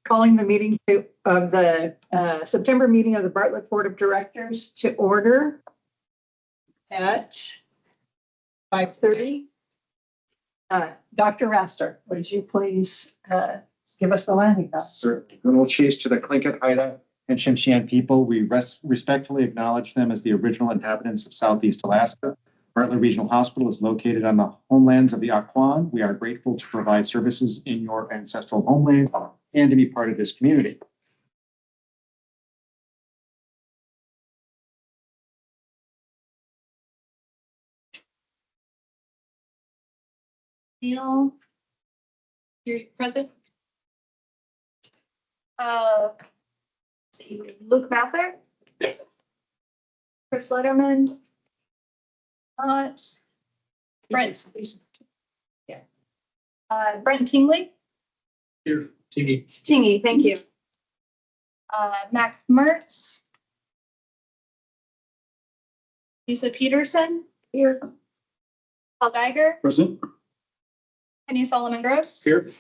Calling the meeting of the September meeting of the Bartlett Board of Directors to order at 5:30. Dr. Raster, would you please give us the landing? Certainly. Gunul Chase to the Tlingit, Haida, and Tsimshian people. We respectfully acknowledge them as the original inhabitants of Southeast Alaska. Bartlett Regional Hospital is located on the homelands of the Akwaan. We are grateful to provide services in your ancestral homeland and to be part of this community. Neil, you're present. See, Luke Mather. Chris Letterman. Brent. Yeah. Brent Tingley. Here, Tiggy. Tingy, thank you. Mac Mertz. Lisa Peterson. Here. Paul Geiger. Present. Penny Solomon Gross. Here.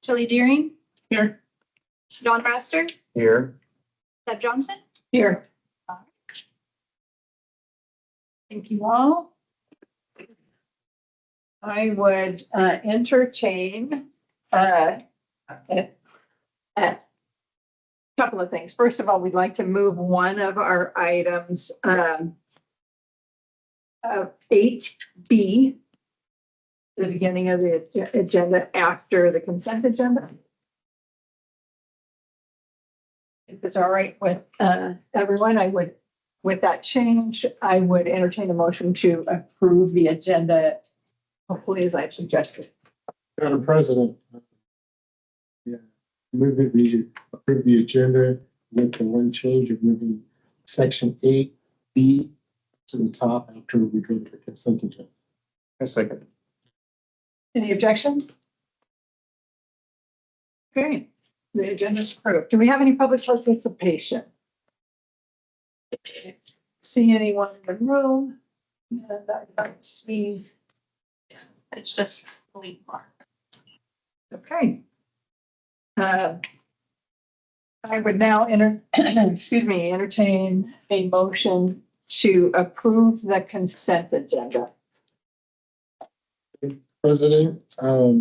Shirley Deering. Here. John Raster. Here. Seb Johnson. Here. Thank you all. I would entertain a couple of things. First of all, we'd like to move one of our items, 8B, the beginning of the agenda after the consent agenda. If it's all right with everyone, I would, with that change, I would entertain a motion to approve the agenda, hopefully as I've suggested. Madam President, move that we approve the agenda with the one change of moving section 8B to the top after we go to the consent agenda. A second. Any objections? Okay, the agenda is approved. Do we have any public participation? See anyone in the room? And I don't see. It's just lead mark. Okay. I would now entertain a motion to approve the consent agenda. President, I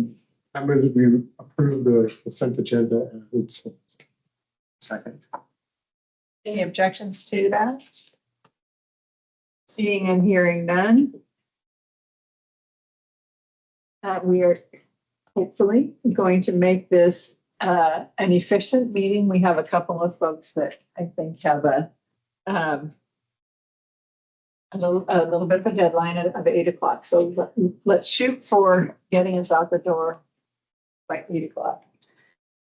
move that we approve the consent agenda as it stands. Second. Any objections to that? Seeing and hearing none. We are hopefully going to make this an efficient meeting. We have a couple of folks that I think have a little bit of a deadline of 8 o'clock. So let's shoot for getting us out the door by 8 o'clock.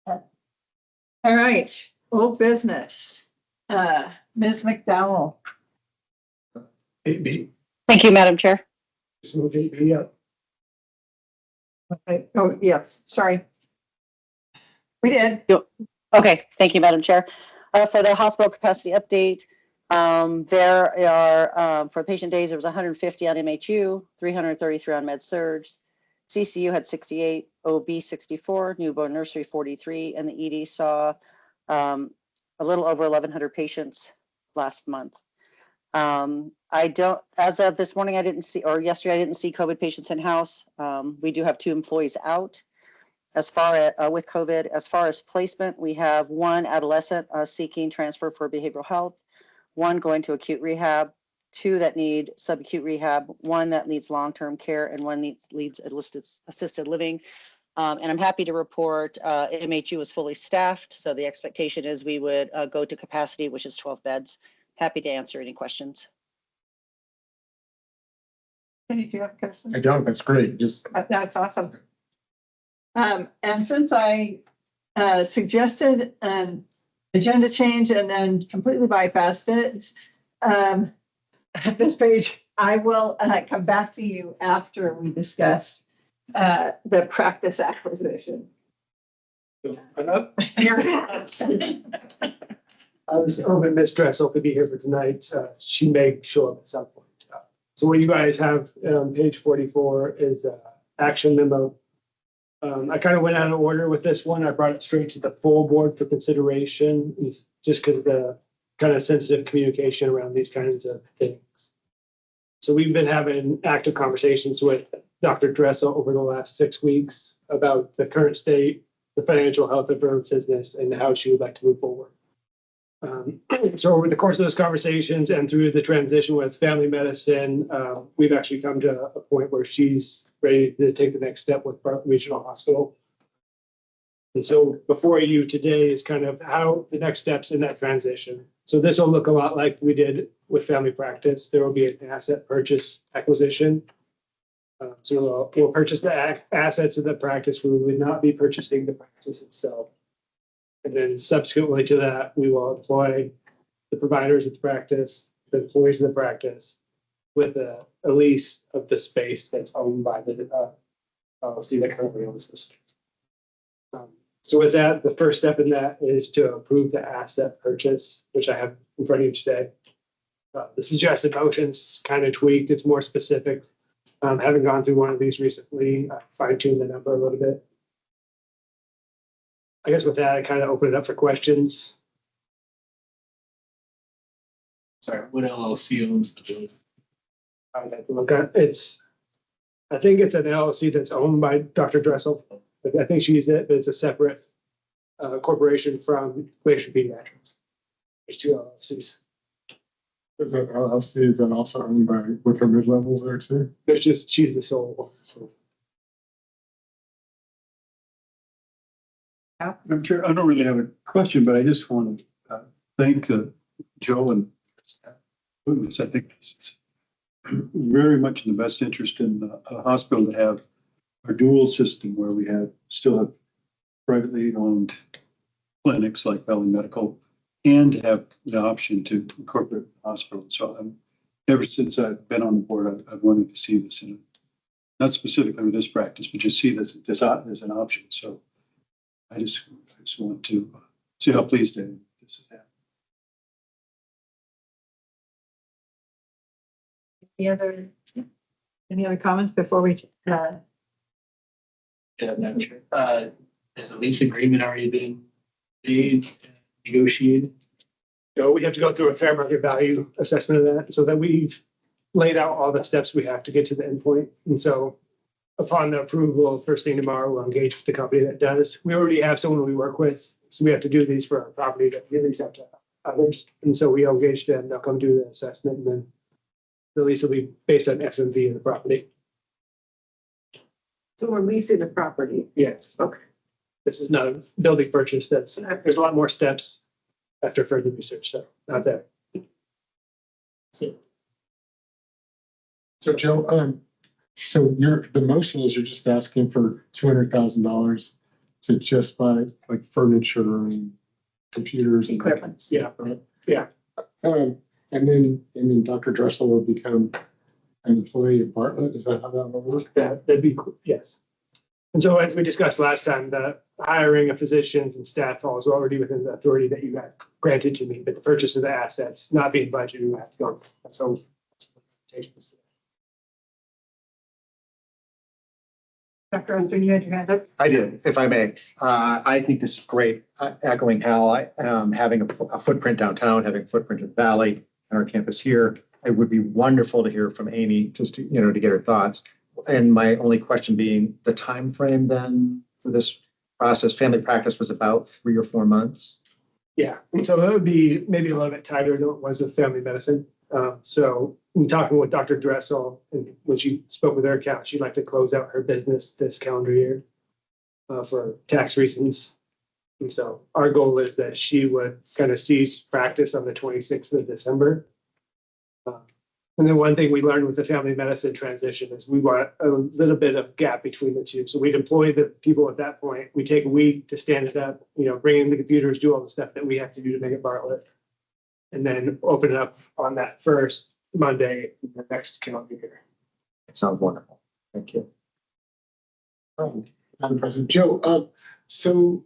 All right, old business. Ms. McDowell. 8B. Thank you, Madam Chair. Just move 8B up. Okay. Oh, yes, sorry. We did. Okay, thank you, Madam Chair. For the hospital capacity update, there are, for patient days, there was 150 on MHU, 333 on Med-Surg. CCU had 68, OB 64, newborn nursery 43, and the ED saw a little over 1,100 patients last month. As of this morning, I didn't see, or yesterday, I didn't see COVID patients in-house. We do have 2 employees out as far as with COVID. As far as placement, we have 1 adolescent seeking transfer for behavioral health, 1 going to acute rehab, 2 that need subacute rehab, 1 that needs long-term care, and 1 needs assisted living. And I'm happy to report MHU is fully staffed, so the expectation is we would go to capacity, which is 12 beds. Happy to answer any questions. Can you do it, Kirsten? I don't, that's great. Just That's awesome. And since I suggested an agenda change and then completely bypassed it, at this page, I will come back to you after we discuss the practice acquisition. I was hoping Ms. Dressel could be here for tonight. She may show up at some point. So what you guys have on page 44 is action memo I kind of went out of order with this one. I brought it straight to the full board for consideration, just because of the kind of sensitive communication around these kinds of things. So we've been having active conversations with Dr. Dressel over the last 6 weeks about the current state, the financial health of her business, and how she would like to move forward. So over the course of those conversations and through the transition with family medicine, we've actually come to a point where she's ready to take the next step with Bartlett Regional Hospital. And so before you today is kind of how the next steps in that transition. So this will look a lot like we did with family practice. There will be an asset purchase acquisition. So we'll purchase the assets of the practice. We will not be purchasing the practice itself. And then subsequently to that, we will employ the providers of the practice, the employees of the practice, with a lease of the space that's owned by the LLC that currently owns this. So with that, the first step in that is to approve the asset purchase, which I have in front of you today. The suggested motion's kind of tweaked. It's more specific. Having gone through one of these recently, fine-tuned the number a little bit. I guess with that, I kind of open it up for questions. Sorry, what LLC owns the building? I'd have to look at I think it's an LLC that's owned by Dr. Dressel. I think she's it, but it's a separate corporation from Glacier Pediatrics. There's two LLCs. Is that LLC, is that also owned by, with her mid-levels there too? There's just, she's the sole one. So, I'm sure, I don't really have a question, but I just want to thank Joe and doing this. I think this is very much in the best interest in a hospital to have a dual system where we still have privately owned clinics like Valley Medical and to have the option to incorporate the hospital. So ever since I've been on the board, I've wanted to see this in, not specifically with this practice, but just see this as an option. So I just want to see how pleased I am this is happening. Any other comments before we, Yeah, Madam Chair. Has a lease agreement already been made, negotiated? so we have to go through a fair market value assessment of that so that we've laid out all the steps we have to get to the endpoint. And so upon the approval, first thing tomorrow, we'll engage with the company that does. We already have someone we work with, so we have to do these for our property that we lease out to others. And so we engage them, they'll come do the assessment, and then the lease will be based on FMV of the property. so we're leasing the property. Yes. Okay. This is not a building purchase. There's a lot more steps after further research, so not that. So Joe, so the motion is you're just asking for $200,000 to just buy like furniture and computers. And Equipment. Yeah. Right? Yeah. And then Dr. Dressel will become an employee of Bartlett. Is that how that will work? That'd be cool. Yes. And so as we discussed last time, the hiring of physicians and staff falls already within the authority that you got granted to me, but the purchase of the assets not being budgeted, we have to go. So. Dr. Oster, you had your hand up? I did, if I may. I think this is great. Echoing Hal, having a footprint downtown, having a footprint in the Valley, and our campus here. It would be wonderful to hear from Amy, just to, to get her thoughts. And my only question being the time frame then for this process. Family practice was about 3 or 4 months. Yeah, and so that would be maybe a little bit tighter than it was with family medicine. So in talking with Dr. Dressel, and when she spoke with her account, she'd like to close out her business this calendar year for tax reasons. And so our goal is that she would kind of cease practice on the 26th of December. And then one thing we learned with the family medicine transition is we want a little bit of gap between the two. So we'd employ the people at that point. We take a week to stand it up, bring in the computers, do all the stuff that we have to do to make it Bartlett. And then open it up on that first Monday in the next calendar year. It sounds wonderful. Thank you. Madam President, Joe, so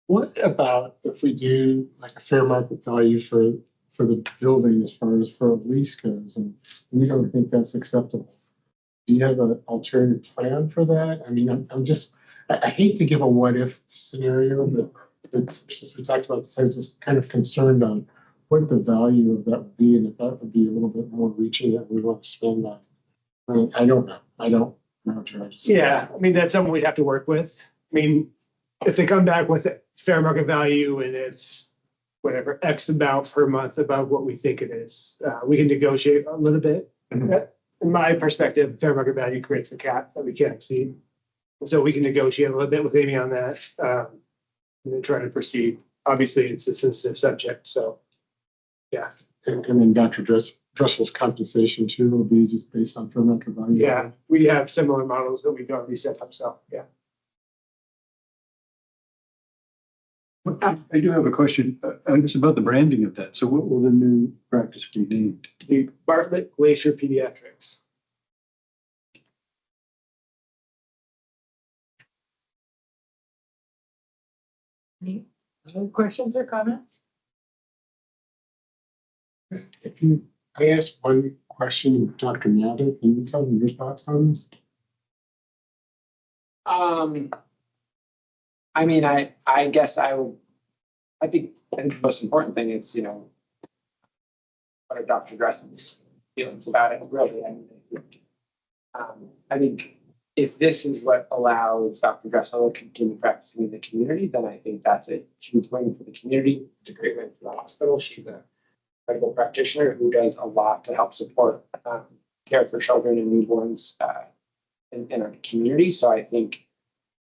what about if we do like a fair market value for the building as far as for a lease goes, and we don't think that's acceptable? Do you have an alternative plan for that? I mean, I'm just I hate to give a what if scenario, but since we talked about this, I was just kind of concerned on what the value of that would be and if that would be a little bit more reaching that we want to spend on. I mean, I don't know. I don't know, George. Yeah, I mean, that's something we'd have to work with. I mean, if they come back with fair market value and it's whatever, X amount per month above what we think it is, we can negotiate a little bit. In my perspective, fair market value creates the cap that we can't exceed. So we can negotiate a little bit with Amy on that, and then try to proceed. Obviously, it's a sensitive subject, so, yeah. And then Dr. Dressel's compensation too will be just based on fair market value. Yeah, we have similar models that we've already set up, so, yeah. I do have a question. It's about the branding of that. So what will the new practice be named? The Bartlett Glacier Pediatrics. Any other questions or comments? If you, I asked one question, Dr. Mather, can you tell me your thoughts on this? I mean, I guess I think the most important thing is, you know, what are Dr. Dressen's feelings about it, really? I think if this is what allows Dr. Dressel to continue practicing in the community, then I think that's a huge win for the community. It's a great win for the hospital. She's a medical practitioner who does a lot to help support care for children and newborns in our community. So I think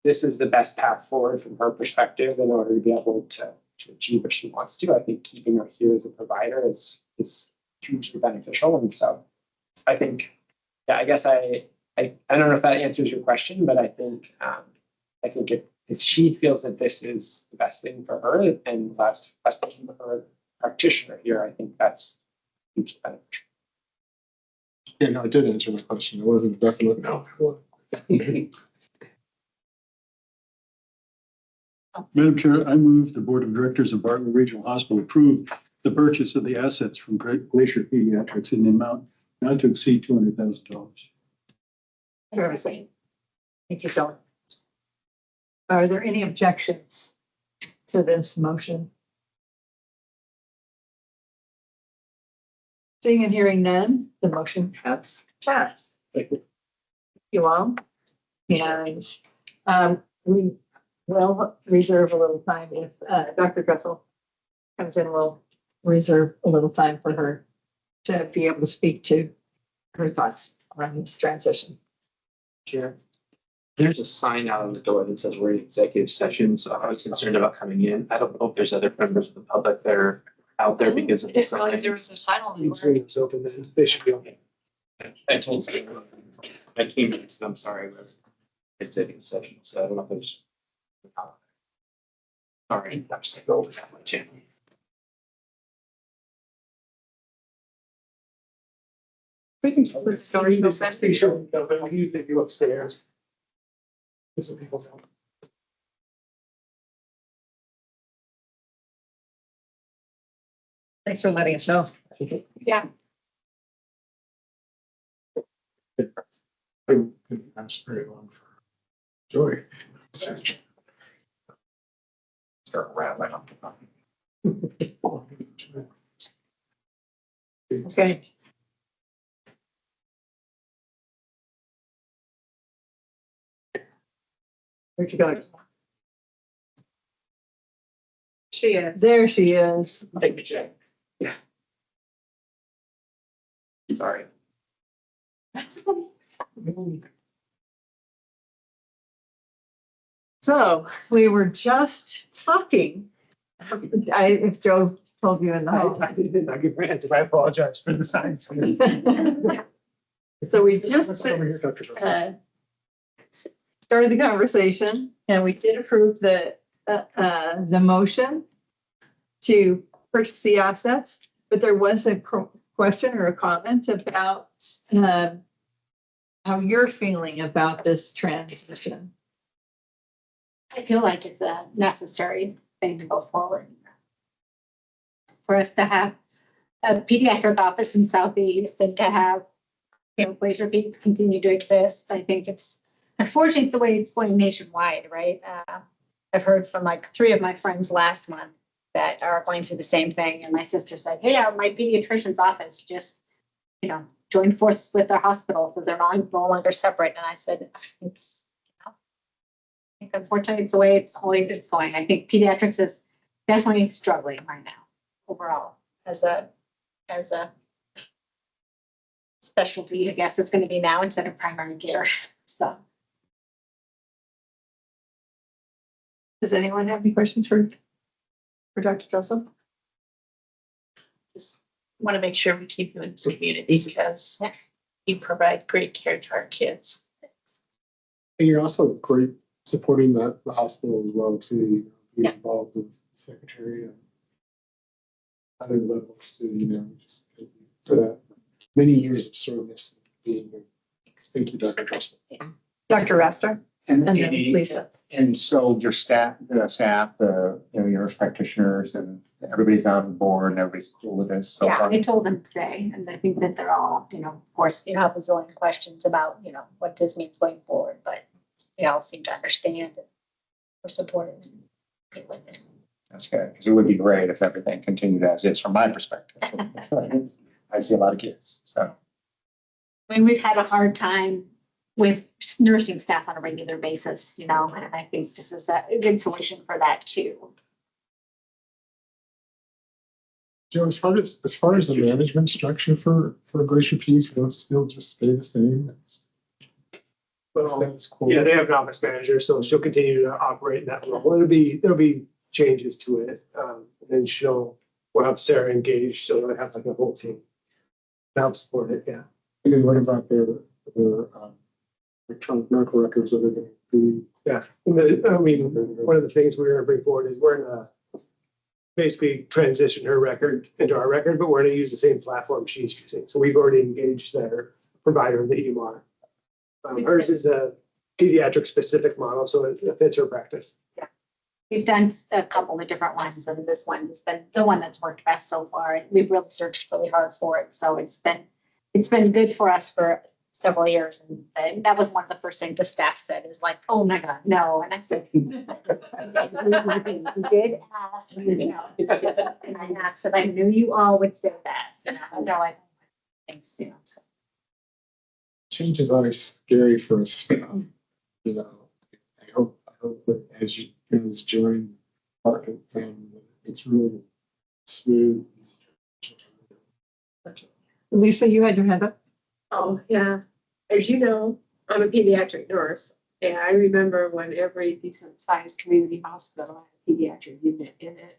this is the best path forward from her perspective in order to be able to achieve what she wants to. I think keeping her here as a provider is hugely beneficial. And so I think, yeah, I guess I don't know if that answers your question, but I think if she feels that this is the best thing for her and allows us to keep her a practitioner here, I think that's hugely beneficial. Yeah, no, it did answer my question. It wasn't a definite no. Madam Chair, I move the Board of Directors of Bartlett Regional Hospital approve the purchase of the assets from Glacier Pediatrics in the amount not to exceed $200,000. Thank you, Shelley. Are there any objections to this motion? Seeing and hearing none, the motion has passed. Thank you all. And we will reserve a little time if Dr. Dressel comes in, we'll reserve a little time for her to be able to speak to her thoughts on this transition. Sure. There's a sign out on the door that says we're in executive session, so I was concerned about coming in. I don't know if there's other members of the public that are out there because of the sign. There was a sign on the It's door. open, then they should be okay. I told someone, I came in, so I'm sorry, but it's executive session, so I don't know if there's. All right, I'm just gonna go over that one too. We can just start. Pretty sure we go, but we usually go upstairs. That's what people know. Thanks for letting us know. Yeah. I didn't ask very long for Joy. Start rattling off the phone. Okay. Where'd you go? She is. There she is. Take me, Jay. Yeah. Sorry. So we were just talking. If Joe told you in the hall. I did not give her an answer. I apologize for the signs. So we just Over here, Dr. Dresser. started the conversation and we did approve the motion to purchase the assets, but there was a question or a comment about how you're feeling about this transition. I feel like it's a necessary thing to go forward. For us to have a pediatric office in Southeast and to have Glacier Peaks continue to exist, I think it's unfortunately, it's the way it's going nationwide, right? I've heard from like 3 of my friends last month that are going through the same thing. And my sister said, hey, my pediatrician's office just, joined forces with their hospital, so they're no longer separate. And I said, it's, I think unfortunately it's the way it's going. I think pediatrics is definitely struggling right now overall as a specialty, I guess it's going to be now instead of primary care. So. Does anyone have any questions for Dr. Dressel? Just want to make sure we keep you in this community because you provide great care to our kids. And you're also great supporting the hospital as well too, being involved with the secretary and other levels too, just thank you for that many years of service being here. Thank you, Dr. Dressel. Dr. Raster And and then Lisa. And so your staff, your nurse practitioners and everybody's on board and everybody's cool with this so Yeah, far. I told them today, and I think that they're all, of course, have a zillion questions about, what this means going forward, but they all seem to understand and we're supportive and with it. That's good, because it would be great if everything continued as is from my perspective. I see a lot of kids, so. I mean, we've had a hard time with nursing staff on a regular basis, and I think this is a good solution for that too. Joe, as far as the management structure for Glacier Peace, will it still just stay the same? That's cool. Yeah, they have an office manager, so she'll continue to operate in that role. There'll be changes to it. And then we'll have Sarah engaged, so they'll have like a whole team to help support it, yeah. And then what about their electronic medical records? Are they going to be? Yeah, one of the things we're gonna bring forward is we're gonna basically transition her record into our record, but we're gonna use the same platform she's using. So we've already engaged their provider in the EMR. Hers is a pediatric specific model, so it fits her practice. Yeah. We've done a couple of different ones, and this one has been the one that's worked best so far. And we've really searched really hard for it. So it's been good for us for several years. And that was one of the first things the staff said is like, oh my God, no. And I said, we did ask, and I asked, but I knew you all would say that. Thanks, so. Change is always scary for us. I hope that as you guys join the family, it's really smooth. Lisa, you had your hand up? Oh, yeah. As you know, I'm a pediatric nurse, and I remember when every decent sized community hospital had a pediatric unit in it.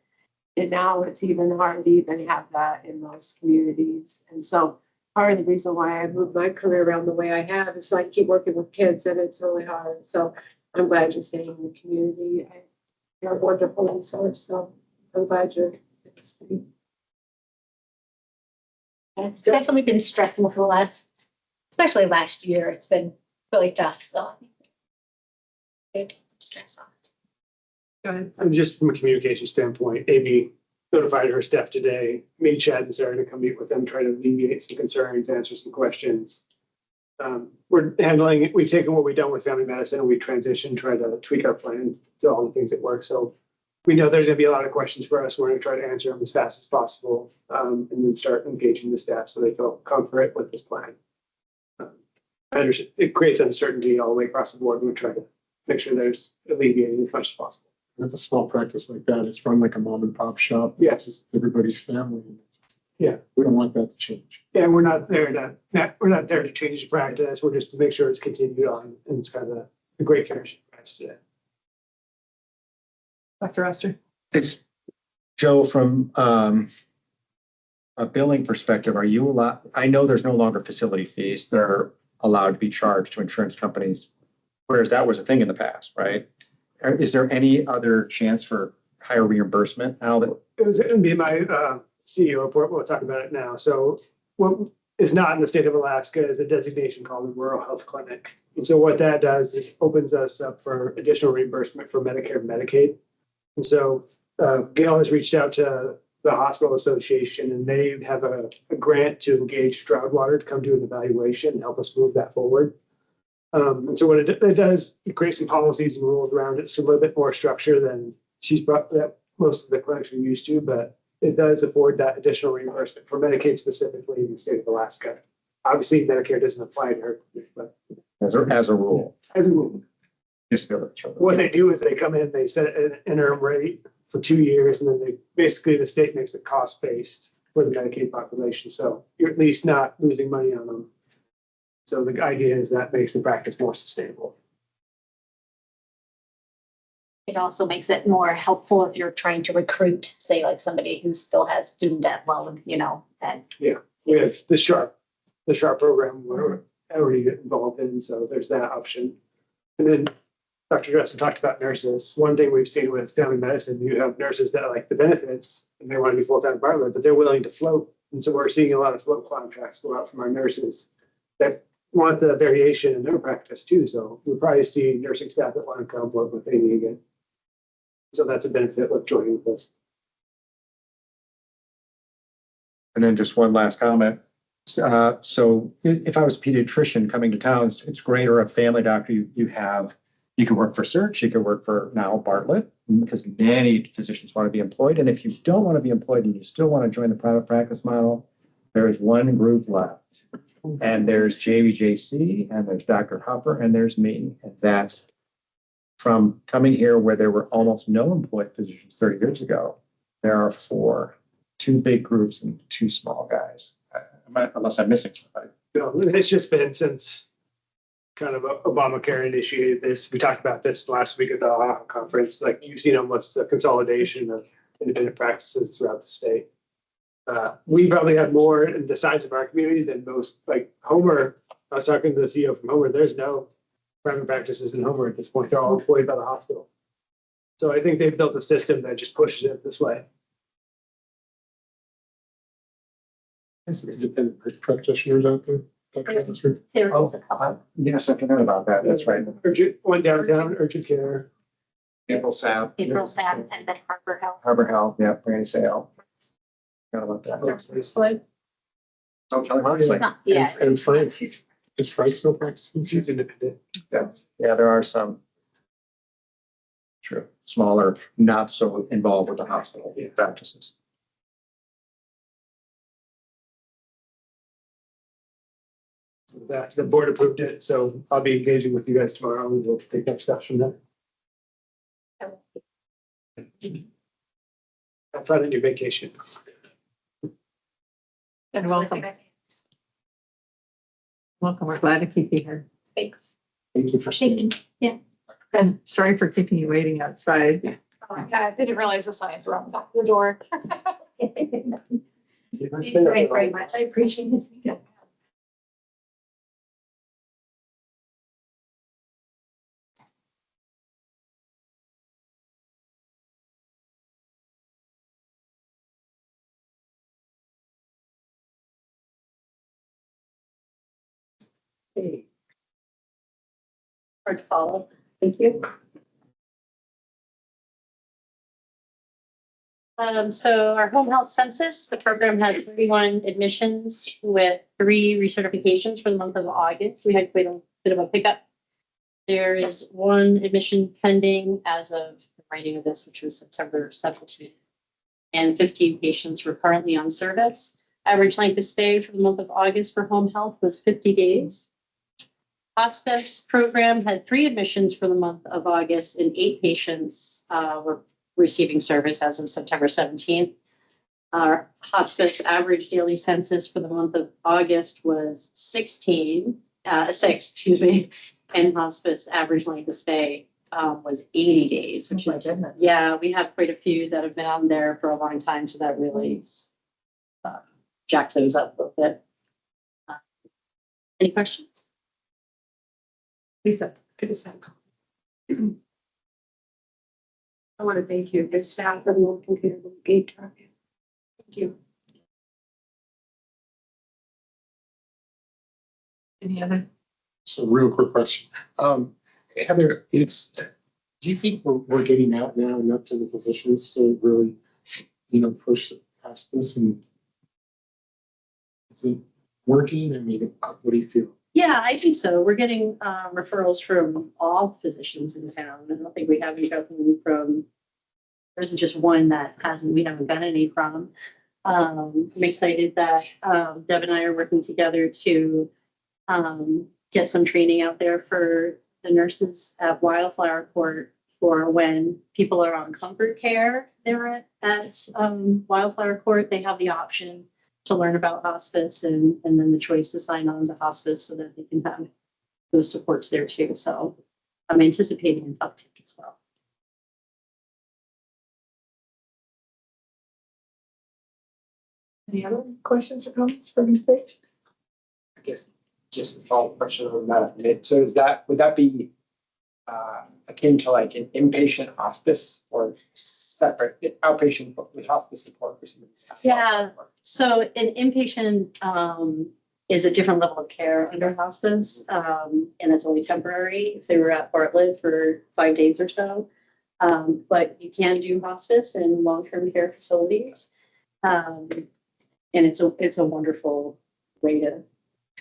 And now it's even hard to even have that in most communities. And so part of the reason why I moved my career around the way I have is so I keep working with kids, and it's really hard. So I'm glad you're staying in the community. You're a wonderful resource, so I'm glad you're staying. It's definitely been stressful for us, especially last year. It's been really tough. So it's stress on it. Go ahead. And just from a communication standpoint, Amy notified her staff today, me, Chad, and Sarah to come meet with them, try to alleviate some concerns, answer some questions. We're handling it. We've taken what we've done with family medicine and we transitioned, try to tweak our plan to all the things that work. So we know there's going to be a lot of questions for us. We're going to try to answer them as fast as possible, and then start engaging the staff so they feel comfort with this plan. I understand it creates uncertainty all the way across the board. And we try to make sure there's alleviated as much as possible. With a small practice like that, it's run like a mom and pop shop. Yeah. It's just everybody's family. Yeah. We don't want that to change. Yeah, we're not there to change the practice. We're just to make sure it's continued on and it's got a great care she provides today. Dr. Oster? It's Joe, from a billing perspective, are you allowed, I know there's no longer facility fees. They're allowed to be charged to insurance companies, whereas that was a thing in the past, right? Is there any other chance for higher reimbursement now that? It was in my CEO report. We'll talk about it now. So what is not in the state of Alaska is a designation called a rural health clinic. And so what that does is opens us up for additional reimbursement for Medicare and Medicaid. And so Gail has reached out to the hospital association and they have a grant to engage Stroudwater to come do an evaluation and help us move that forward. And so what it does, it creates some policies and rules around it. It's a little bit more structure than she's brought that most of the clinics are used to, but it does afford that additional reimbursement for Medicaid specifically in the state of Alaska. Obviously, Medicare doesn't apply to her, but As a rule. as a rule, Disability. what they do is they come in, they set an interim rate for 2 years, and then they, basically the state makes it cost-based for the Medicaid population. So you're at least not losing money on them. So the idea is that makes the practice more sustainable. It also makes it more helpful if you're trying to recruit, say like somebody who still has student debt loan, you know, and We have the SHARP program we're already involved in, so there's that option. And then Dr. Justin talked about nurses. One thing we've seen with family medicine, you have nurses that like the benefits and they want to be full-time Bartlett, but they're willing to float. And so we're seeing a lot of float contracts go out from our nurses that want the variation in their practice too. So we'll probably see nursing staff that want to come work with Amy again. So that's a benefit of joining with us. And then just one last comment. So if I was a pediatrician coming to town, it's great, or a family doctor, you can work for Search, you can work for now Bartlett, because many physicians want to be employed. And if you don't want to be employed and you still want to join the private practice model, there is one group left. And there's JVJC, and there's Dr. Hopper, and there's me. And that's from coming here where there were almost no employed physicians 30 years ago. There are 4, 2 big groups and 2 small guys. Unless I'm missing somebody. It's just been since kind of Obamacare initiated this. We talked about this last week at the OAHA conference. Like you've seen almost a consolidation of independent practices throughout the state. We probably have more in the size of our community than most. Like Homer, I was talking to the CEO from Homer. There's no private practices in Homer at this point. They're all employed by the hospital. So I think they've built a system that just pushes it this way. Is there independent practitioners out there? Dr. Oxford? there is a couple. Yes, I forgot about that. That's right. One downtown, urgent care. April Sapp. April Sapp and then Harbor Health. Harbor Health, yeah, Brandy Sale. Forgot about that. Like, Oh, Kelly she's Moxley. not, yeah. And Frank, is Frank still practicing? She's independent. Yeah, there are some. True, smaller, not so involved with the hospital practices. So that the board approved it, so I'll be engaging with you guys tomorrow and we'll take next steps from there. Have fun on your vacation. And welcome. Welcome. We're glad to keep you here. Thanks. Thank you for Shaking. And sorry for keeping you waiting outside. Oh my God, I didn't realize the signs were on the back of the door. Thank you very, very much. I appreciate it. Hard to follow. Thank you. So our home health census, the program had 31 admissions with 3 recertifications for the month of August. We had quite a bit of a pickup. There is 1 admission pending as of the writing of this, which was September 17th. And 15 patients were currently on service. Average length of stay for the month of August for home health was 50 days. Hospice program had 3 admissions for the month of August and 8 patients were receiving service as of September 17th. Our hospice average daily census for the month of August was 6, excuse me. And hospice average length of stay was 80 days, which Oh my is, goodness. yeah, we have quite a few that have been on there for a long time. So that really jacked those up a little bit. Any questions? Lisa. I just have. I want to thank you, the staff and the computer gate. Thank you. Any other? So real quick question. Heather, do you think we're getting out now enough to the physicians to really, push past this, and is it working? I mean, what do you feel? Yeah, I think so. We're getting referrals from all physicians in town. I don't think we have any coming from, there isn't just one that we haven't gotten any from. I'm excited that Deb and I are working together to get some training out there for the nurses at Wildflower Court for when people are on comfort care there at Wildflower Court. They have the option to learn about hospice and then the choice to sign on to hospice so that they can have those supports there too. So I'm anticipating an uptick as well. Any other questions or comments from this page? I guess just a follow-up question on that. So would that be akin to like an inpatient hospice or separate outpatient with hospice support for somebody? Yeah. So an inpatient is a different level of care under hospice, and it's only temporary if they were at Bartlett for 5 days or so. But you can do hospice in long-term care facilities. And it's a wonderful way to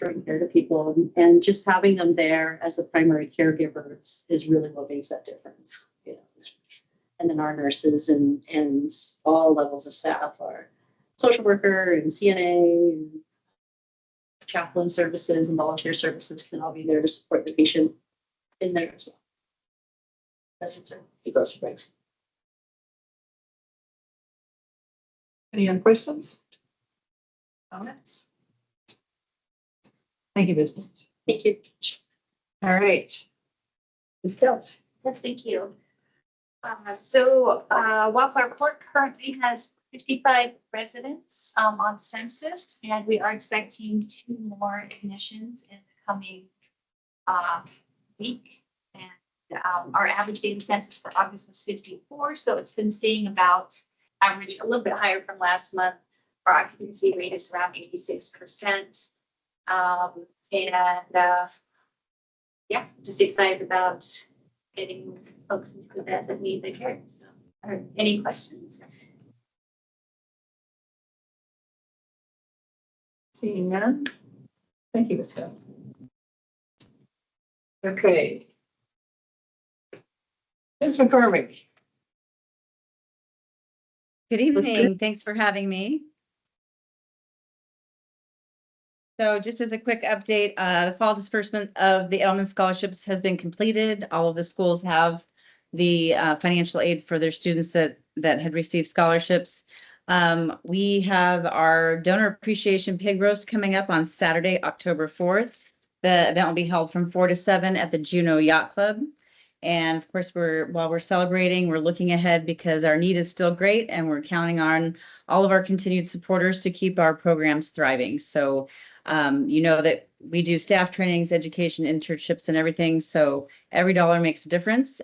bring care to people, and just having them there as the primary caregivers is really what makes that difference. You know, and then our nurses and all levels of staff, are social worker and CNA and chaplain services and volunteer services can all be there to support the patient in there as well. That's what's it. That's thanks. Any other questions? Comments? Thank you, Ms. Bush. Thank you. All right. Estelle. Yes, thank you. Wildflower Court currently has 55 residents on census, and we are expecting 2 more admissions in the coming week. And our average daily census for August was 54, so it's been staying about average, a little bit higher from last month. Our occupancy rate is around 86%. Yeah, just excited about getting folks into the beds that need the care. So, any questions? Seeing none. Thank you, Estelle. Okay. Ms. McCormick. Good evening. Thanks for having me. So just as a quick update, the fall disbursement of the Edelman scholarships has been completed. All of the schools have the financial aid for their students that had received scholarships. We have our donor appreciation pig roast coming up on Saturday, October 4th. The event will be held from 4 to 7 at the Juneau Yacht Club. And of course, while we're celebrating, we're looking ahead because our need is still great and we're counting on all of our continued supporters to keep our programs thriving. So you know that we do staff trainings, education, internships, and everything. So every dollar makes a difference.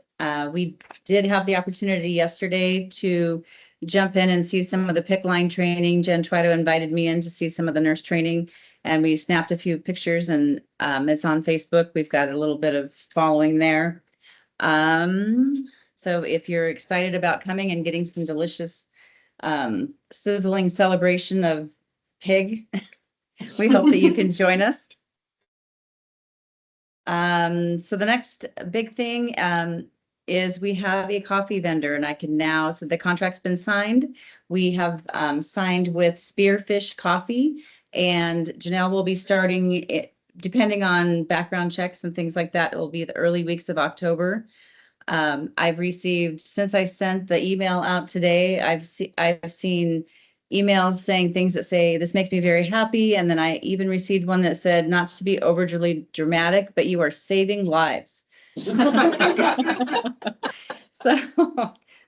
We did have the opportunity yesterday to jump in and see some of the PICC line training. Jen Twido invited me in to see some of the nurse training, and we snapped a few pictures, and it's on Facebook. We've got a little bit of following there. So if you're excited about coming and getting some delicious sizzling celebration of pig, we hope that you can join us. So the next big thing is we have a coffee vendor, and I can now, so the contract's been signed. We have signed with Spearfish Coffee, and Janelle will be starting it, depending on background checks and things like that. It will be the early weeks of October. I've received, since I sent the email out today, I've seen emails saying things that say, this makes me very happy. And then I even received one that said, not to be overly dramatic, but you are saving lives. So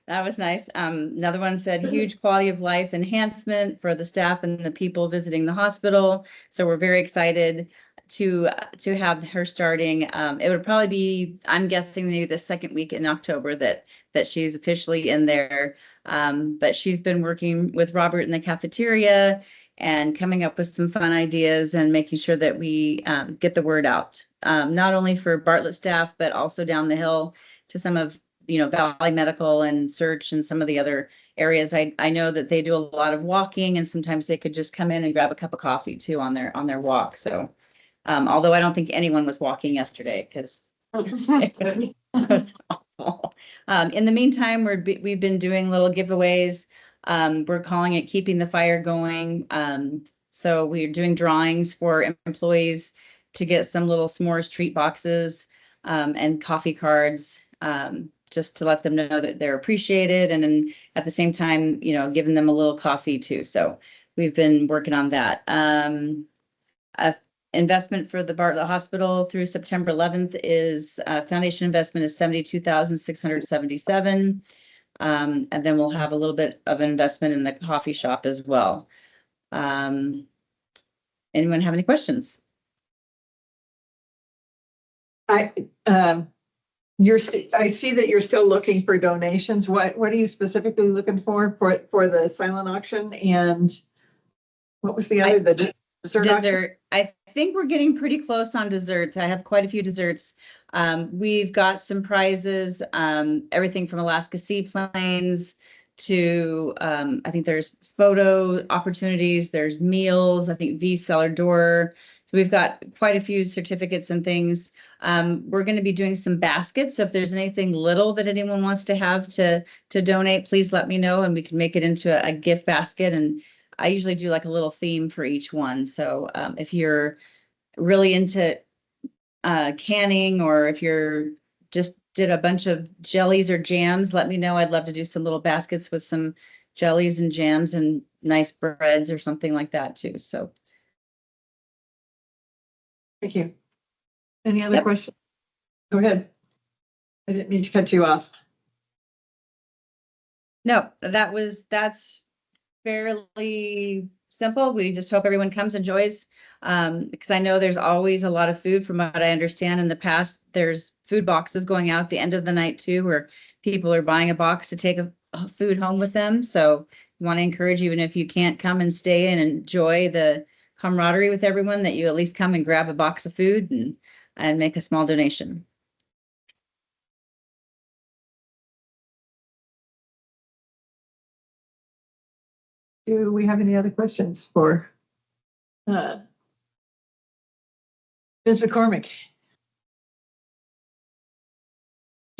that was nice. Another one said, huge quality of life enhancement for the staff and the people visiting the hospital. So we're very excited to have her starting. It would probably be, I'm guessing, maybe the second week in October that she's officially in there. But she's been working with Robert in the cafeteria and coming up with some fun ideas and making sure that we get the word out, not only for Bartlett staff, but also down the hill to some of, Valley Medical and Search and some of the other areas. I know that they do a lot of walking, and sometimes they could just come in and grab a cup of coffee too on their walk. So Although I don't think anyone was walking yesterday because it was awful. In the meantime, we've been doing little giveaways. We're calling it Keeping the Fire Going. So we're doing drawings for employees to get some little s'mores treat boxes and coffee cards, just to let them know that they're appreciated. And then at the same time, you know, giving them a little coffee too. So we've been working on that. A investment for the Bartlett Hospital through September 11th is foundation investment is 72,677. And then we'll have a little bit of an investment in the coffee shop as well. Anyone have any questions? I see that you're still looking for donations. What are you specifically looking for the silent auction? And what was the other, the dessert auction? Dessert. I think we're getting pretty close on desserts. I have quite a few desserts. We've got some prizes, everything from Alaska seaplanes to, I think there's photo opportunities, there's meals, I think V Cellar Door. So we've got quite a few certificates and things. We're going to be doing some baskets. So if there's anything little that anyone wants to have to donate, please let me know and we can make it into a gift basket. And I usually do like a little theme for each one. So if you're really into canning, or if you're just did a bunch of jellies or jams, let me know. I'd love to do some little baskets with some jellies and jams and nice breads or something like that too. So. Thank you. Any other Yep. questions? Go ahead. I didn't mean to cut you off. No, that's fairly simple. We just hope everyone comes, enjoys, because I know there's always a lot of food. From what I understand in the past, there's food boxes going out at the end of the night too, where people are buying a box to take a food home with them. So we want to encourage you, even if you can't come and stay and enjoy the camaraderie with everyone, that you at least come and grab a box of food and make a small donation. Do we have any other questions for Ms. McCormick?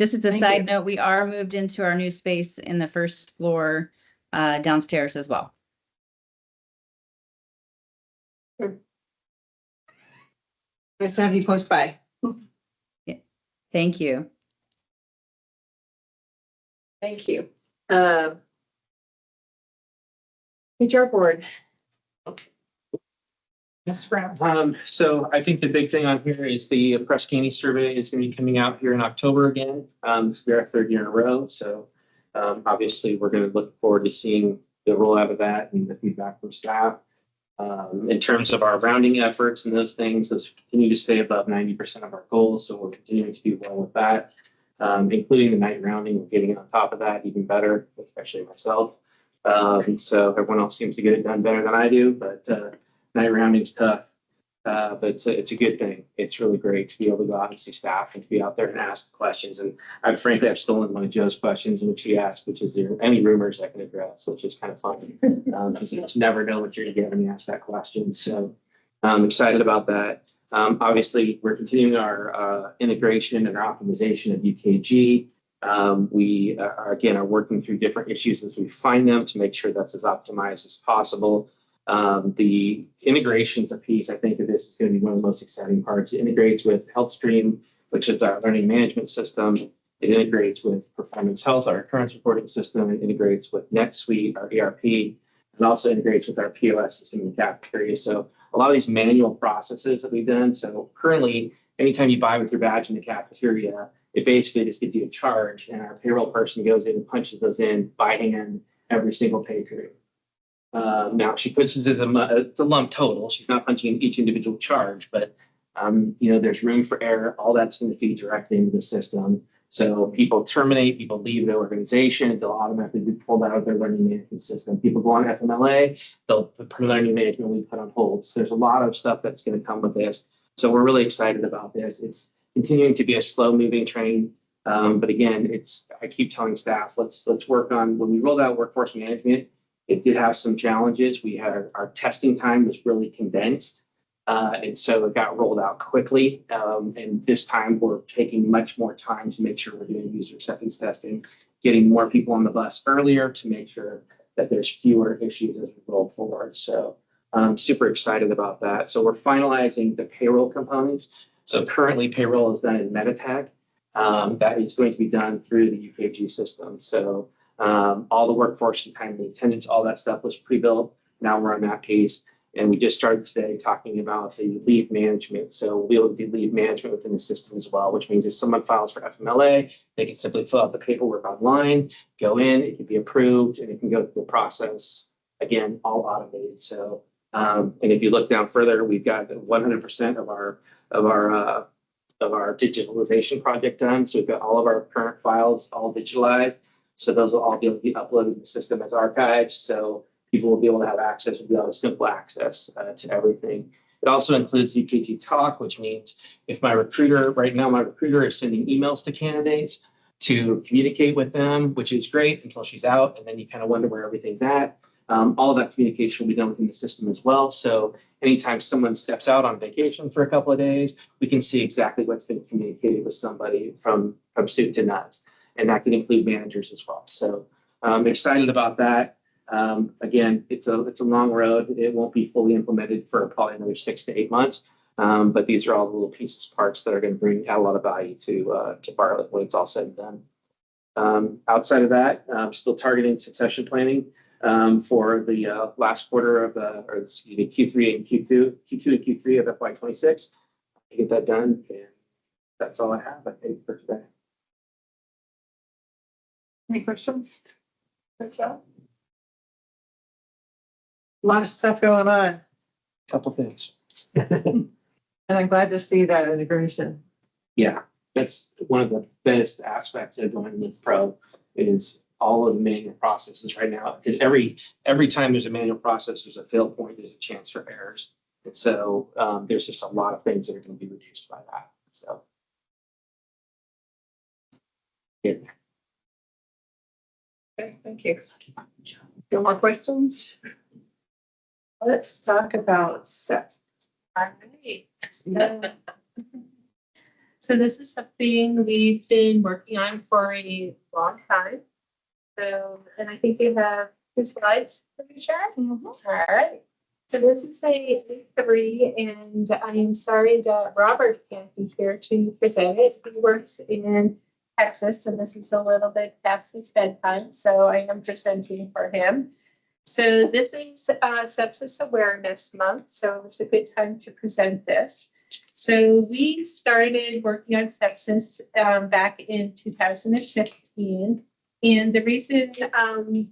Just as a Thank side you. note, we are moved into our new space in the first floor downstairs as well. Nice to have you close by. Thank you. Thank you. HR board. Ms. Brown. So I think the big thing on here is the Presque County survey is going to be coming out here in October again. This will be our third year in a row. So obviously we're going to look forward to seeing the rollout of that and the feedback from staff. In terms of our rounding efforts and those things, those continue to stay above 90% of our goals. So we're continuing to do well with that, including the night rounding. We're getting on top of that even better, especially myself. So everyone else seems to get it done better than I do, but night rounding's tough. But it's a good thing. It's really great to be able to go out and see staff and to be out there and ask the questions. And I've stolen one of Joe's questions, which he asked, which is, there any rumors I can address, which is kind of fun. Because you just never know what you're going to get when you ask that question. So I'm excited about that. Obviously, we're continuing our integration and our optimization of UKG. We are working through different issues as we find them to make sure that's as optimized as possible. The integration's a piece, I think, of this is going to be one of the most exciting parts. It integrates with HealthStream, which is our learning management system. It integrates with Performance Health, our occurrence reporting system. It integrates with NetSuite, our ERP, and also integrates with our POS system in the cafeteria. So a lot of these manual processes that we've done. So currently, anytime you buy with your badge in the cafeteria, it basically just gives you a charge, and our payroll person goes in and punches those in by hand every single pay period. Now she puts this as it's a lump total. She's not punching in each individual charge, but there's room for error. All that's going to feed directly into the system. So people terminate, people leave the organization, they'll automatically be pulled out of their learning management system. People go on FMLA, they'll put learning management will be put on hold. So there's a lot of stuff that's going to come with this. So we're really excited about this. It's continuing to be a slow moving train. But again, I keep telling staff, let's work on, when we rolled out workforce management, it did have some challenges. We had our testing time was really condensed. And so it got rolled out quickly. And this time we're taking much more time to make sure we're doing user acceptance testing, getting more people on the bus earlier to make sure that there's fewer issues as we roll forward. So I'm super excited about that. So we're finalizing the payroll components. So currently payroll is done in Metatag. That is going to be done through the UKG system. So all the workforce and timely attendance, all that stuff was pre-built. Now we're on that piece. And we just started today talking about the leave management. So we'll do leave management within the system as well, which means if someone files for FMLA, they can simply fill out the paperwork online, go in, it can be approved, and it can go through the process. Again, all automated. So, and if you look down further, we've got 100% of our digitalization project done. So we've got all of our current files all digitalized. So those will all be able to be uploaded to the system as archives. So people will be able to have access, will be able to have simple access to everything. It also includes UKG Talk, which means if my recruiter, right now my recruiter is sending emails to candidates to communicate with them, which is great until she's out, and then you kind of wonder where everything's at. All of that communication will be done within the system as well. So anytime someone steps out on vacation for a couple of days, we can see exactly what's been communicated with somebody from soup to nuts. And that can include managers as well. So I'm excited about that. Again, it's a long road. It won't be fully implemented for probably another 6 to 8 months. But these are all the little pieces, parts that are going to add a lot of value to Bartlett when it's all said and done. Outside of that, I'm still targeting succession planning for the last quarter of Q3 and Q2 and Q3 of FY26. To get that done, and that's all I have, I think, for today. Any questions? Good job. A lot of stuff going on, Couple things. and I'm glad to see that integration. Yeah, that's one of the best aspects of going with Pro is all of the manual processes right now. Because every time there's a manual process, there's a fail point, there's a chance for errors. And so there's just a lot of things that are going to be reduced by that. So yeah. Okay, thank you. No more questions? Let's talk about sex. All right. So this is something we've been working on for a long time. So, and I think you have 2 slides for me, Sharon. All right. So this is a week 3, and I am sorry that Robert can't be here to present it. He works in Texas, and this is a little bit past his bedtime, so I am presenting for him. So this is Sepsis Awareness Month, so it's a good time to present this. So we started working on sepsis back in 2015. And the reason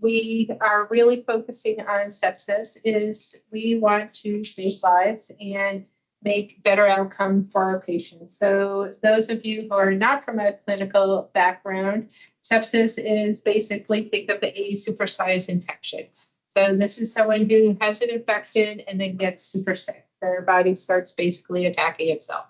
we are really focusing on sepsis is we want to save lives and make better outcome for our patients. So those of you who are not from a clinical background, sepsis is basically, think of the A supersized infection. So this is someone who has an infection and then gets super sick. Their body starts basically attacking itself.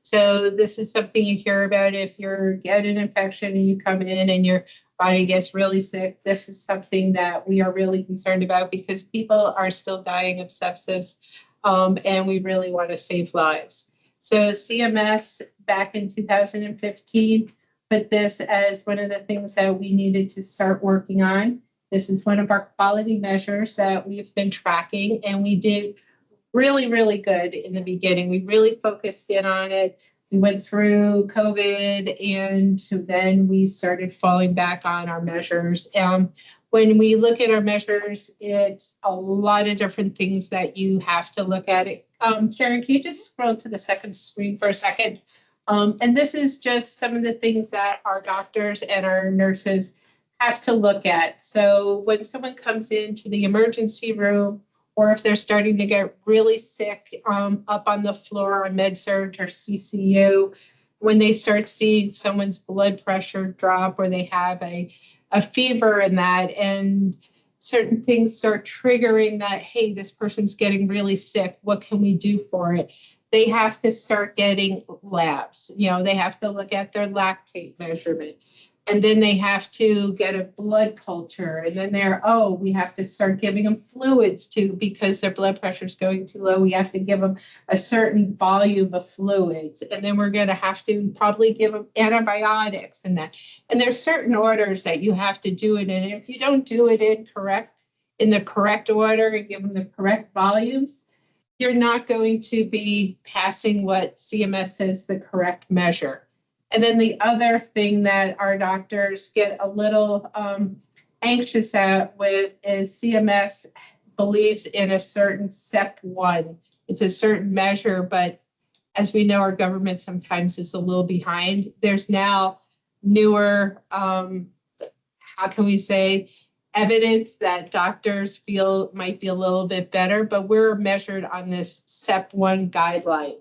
So this is something you hear about if you get an infection and you come in and your body gets really sick. This is something that we are really concerned about because people are still dying of sepsis, and we really want to save lives. So CMS back in 2015 put this as one of the things that we needed to start working on. This is one of our quality measures that we've been tracking, and we did really, really good in the beginning. We really focused in on it. We went through COVID, and then we started falling back on our measures. When we look at our measures, it's a lot of different things that you have to look at. Sharon, can you just scroll to the second screen for a second? And this is just some of the things that our doctors and our nurses have to look at. So when someone comes into the emergency room, or if they're starting to get really sick up on the floor on med-surg or CCU, when they start seeing someone's blood pressure drop or they have a fever and that, and certain things start triggering that, hey, this person's getting really sick, what can we do for it? They have to start getting labs. You know, they have to look at their lactate measurement. And then they have to get a blood culture, and then we have to start giving them fluids too, because their blood pressure is going too low. We have to give them a certain volume of fluids, and then we're going to have to probably give them antibiotics and that. And there's certain orders that you have to do it in. And if you don't do it in the correct order and give them the correct volumes, you're not going to be passing what CMS says the correct measure. And then the other thing that our doctors get a little anxious with is CMS believes in a certain SEP 1. It's a certain measure, but as we know, our government sometimes is a little behind. There's now newer, how can we say, evidence that doctors feel might be a little bit better, but we're measured on this SEP 1 guidelines.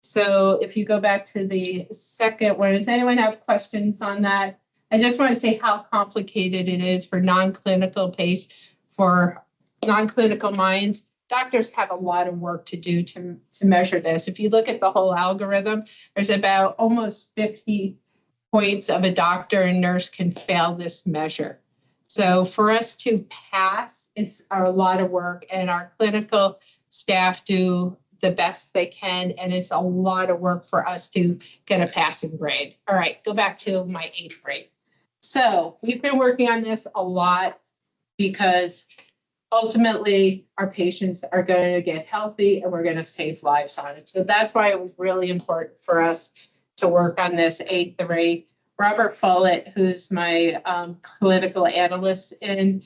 So if you go back to the second one, does anyone have questions on that? I just want to say how complicated it is for non-clinical minds. Doctors have a lot of work to do to measure this. If you look at the whole algorithm, there's about almost 50 points of a doctor and nurse can fail this measure. So for us to pass, it's a lot of work, and our clinical staff do the best they can, and it's a lot of work for us to get a passing grade. All right, go back to my 8th grade. So we've been working on this a lot because ultimately our patients are going to get healthy and we're going to save lives on it. So that's why it was really important for us to work on this 8th grade. Robert Follett, who's my clinical analyst in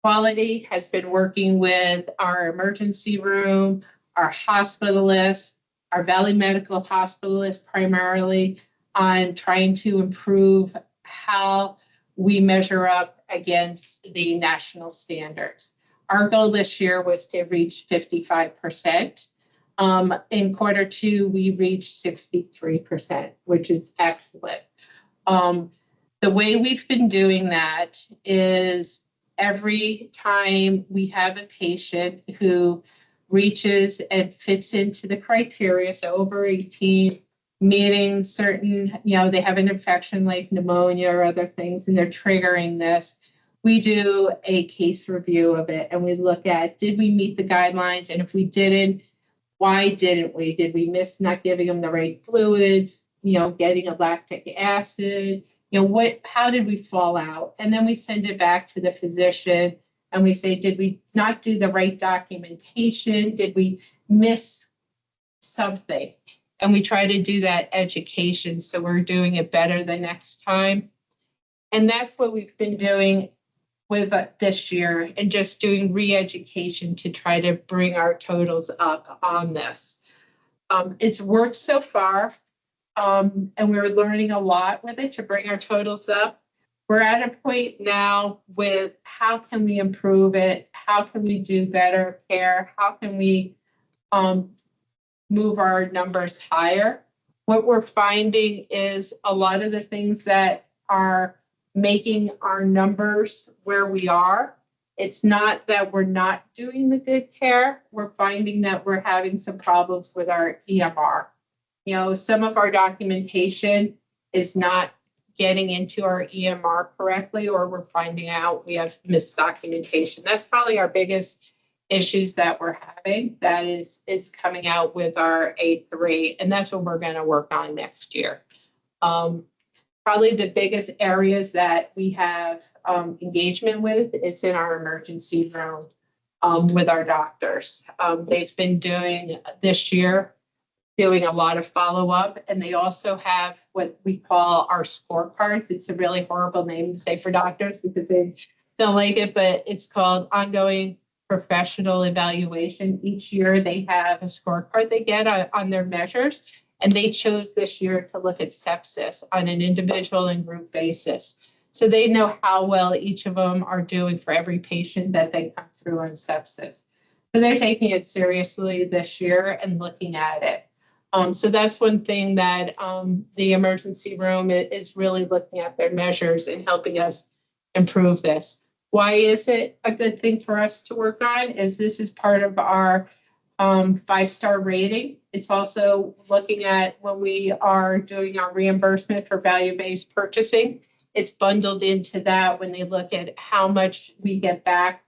quality, has been working with our emergency room, our hospitalists, our Valley Medical hospitalists primarily, on trying to improve how we measure up against the national standards. Our goal this year was to reach 55%. In Q2, we reached 63%, which is excellent. The way we've been doing that is every time we have a patient who reaches and fits into the criteria, so over 18, meeting certain, they have an infection like pneumonia or other things, and they're triggering this, we do a case review of it, and we look at, did we meet the guidelines? And if we didn't, why didn't we? Did we miss not giving them the right fluids, getting a lactic acid? How did we fall out? And then we send it back to the physician and we say, did we not do the right documentation? Did we miss something? And we try to do that education so we're doing it better the next time. And that's what we've been doing with this year, and just doing re-education to try to bring our totals up on this. It's worked so far, and we're learning a lot with it to bring our totals up. We're at a point now with how can we improve it? How can we do better care? How can we move our numbers higher? What we're finding is a lot of the things that are making our numbers where we are, it's not that we're not doing the good care. We're finding that we're having some problems with our EMR. Some of our documentation is not getting into our EMR correctly, or we're finding out we have misdocumentation. That's probably our biggest issues that we're having. That is coming out with our 8th grade, and that's what we're going to work on next year. Probably the biggest areas that we have engagement with is in our emergency room with our doctors. They've been doing this year, doing a lot of follow-up, and they also have what we call our scorecards. It's a really horrible name to say for doctors because they don't like it, but it's called ongoing professional evaluation. Each year they have a scorecard they get on their measures. And they chose this year to look at sepsis on an individual and group basis. So they know how well each of them are doing for every patient that they come through on sepsis. So they're taking it seriously this year and looking at it. So that's one thing that the emergency room is really looking at their measures and helping us improve this. Why is it a good thing for us to work on? Is this is part of our 5-star rating. It's also looking at when we are doing our reimbursement for value-based purchasing. it's bundled into that when they look at how much we get back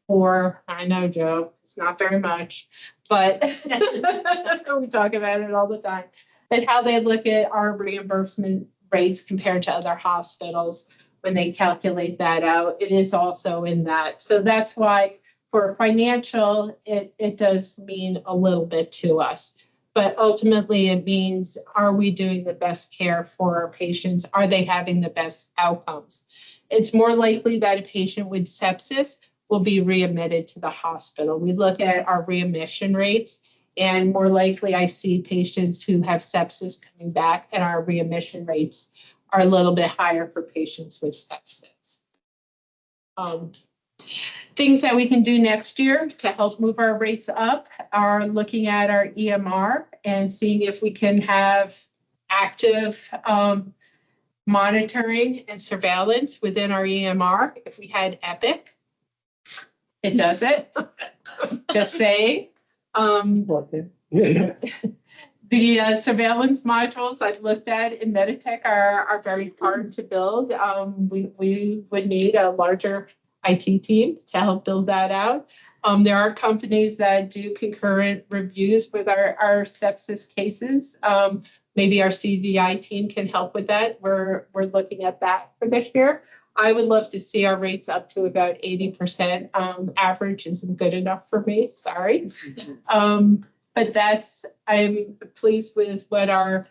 for, I know, Joe, it's not very much, but we talk about it all the time. But how they look at our reimbursement rates compared to other hospitals when they calculate that out, it is also in that. So that's why for financial, it does mean a little bit to us. But ultimately, it means, are we doing the best care for our patients? Are they having the best outcomes? It's more likely that a patient with sepsis will be readmitted to the hospital. We look at our readmission rates, and more likely I see patients who have sepsis coming back, and our readmission rates are a little bit higher for patients with sepsis. Things that we can do next year to help move our rates up are looking at our EMR and seeing if we can have active monitoring and surveillance within our EMR. If we had Epic, it does it. Just saying. The surveillance modules I've looked at in Meditech are very hard to build. We would need a larger IT team to help build that out. There are companies that do concurrent reviews with our sepsis cases. Maybe our CVI team can help with that. We're looking at that for this year. I would love to see our rates up to about 80%. Average isn't good enough for me, sorry. But I'm pleased with what our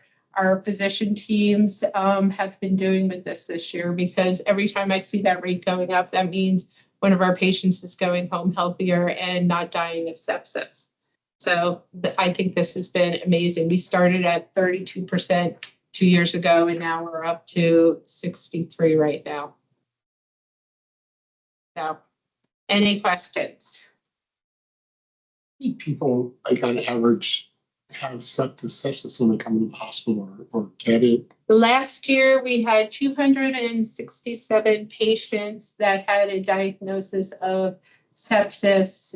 physician teams have been doing with this year, because every time I see that rate going up, that means one of our patients is going home healthier and not dying of sepsis. So I think this has been amazing. We started at 32% 2 years ago, and now we're up to 63 right now. So, any questions? People, like on average, have sepsis when they come into the hospital or get it. Last year, we had 267 patients that had a diagnosis of sepsis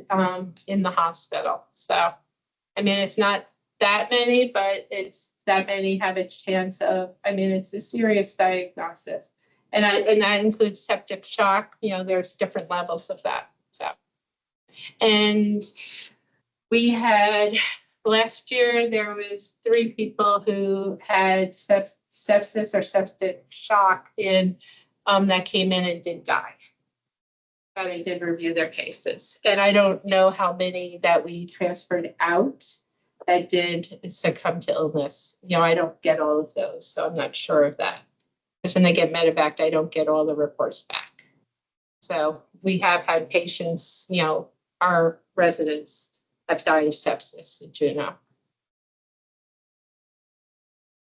in the hospital. So, I mean, it's not that many, but it's that many have a chance of, I mean, it's a serious diagnosis. And that includes septic shock. You know, there's different levels of that. So, and we had last year, there was 3 people who had sepsis or septic shock in that came in and didn't die. But I did review their cases. And I don't know how many that we transferred out that did succumb to illness. You know, I don't get all of those, so I'm not sure of that. Because when they get medevaced, I don't get all the reports back. So we have had patients, you know, our residents have died of sepsis in Juneau.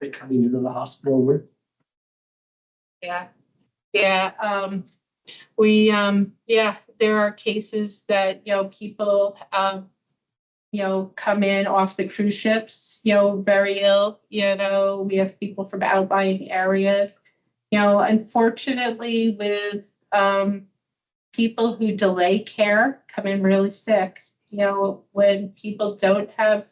They coming into the hospital with. Yeah. There are cases that, you know, people, you know, come in off the cruise ships, you know, very ill. You know, we have people from outlying areas. You know, unfortunately, with people who delay care come in really sick. You know, when people don't have,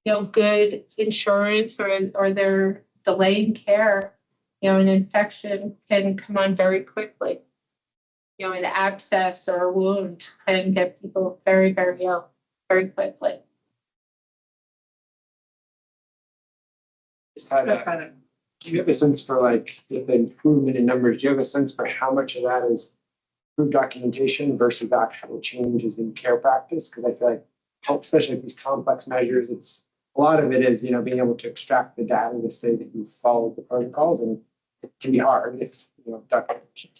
you know, good insurance or they're delaying care, you know, an infection can come on very quickly. You know, an abscess or a wound can get people very, very ill very quickly. Just had a, do you have a sense for like if the improvement in numbers, do you have a sense for how much of that is improved documentation versus actual changes in care practice? Because I feel like, especially with these complex measures, it's a lot of it is, you know, being able to extract the data to say that you followed the protocols, and it can be hard if, you know, documentation.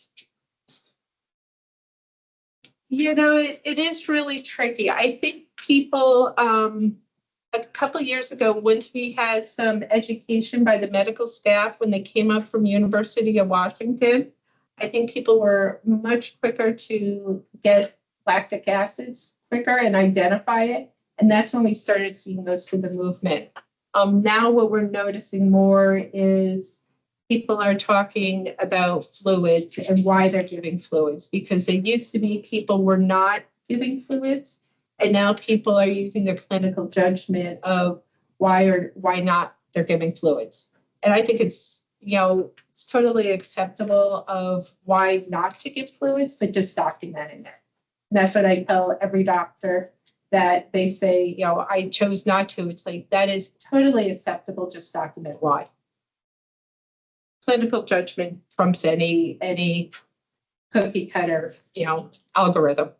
You know, it is really tricky. I think people, a couple of years ago, once we had some education by the medical staff when they came up from University of Washington, I think people were much quicker to get lactic acids quicker and identify it. And that's when we started seeing those through the movement. Now what we're noticing more is people are talking about fluids and why they're giving fluids, because it used to be people were not giving fluids, and now people are using their clinical judgment of why or why not they're giving fluids. And I think it's, you know, it's totally acceptable of why not to give fluids, but just documenting it. And that's what I tell every doctor that they say, you know, I chose not to. It's like, that is totally acceptable. Just document why. Clinical judgment trumps any cookie cutter, you know, algorithm.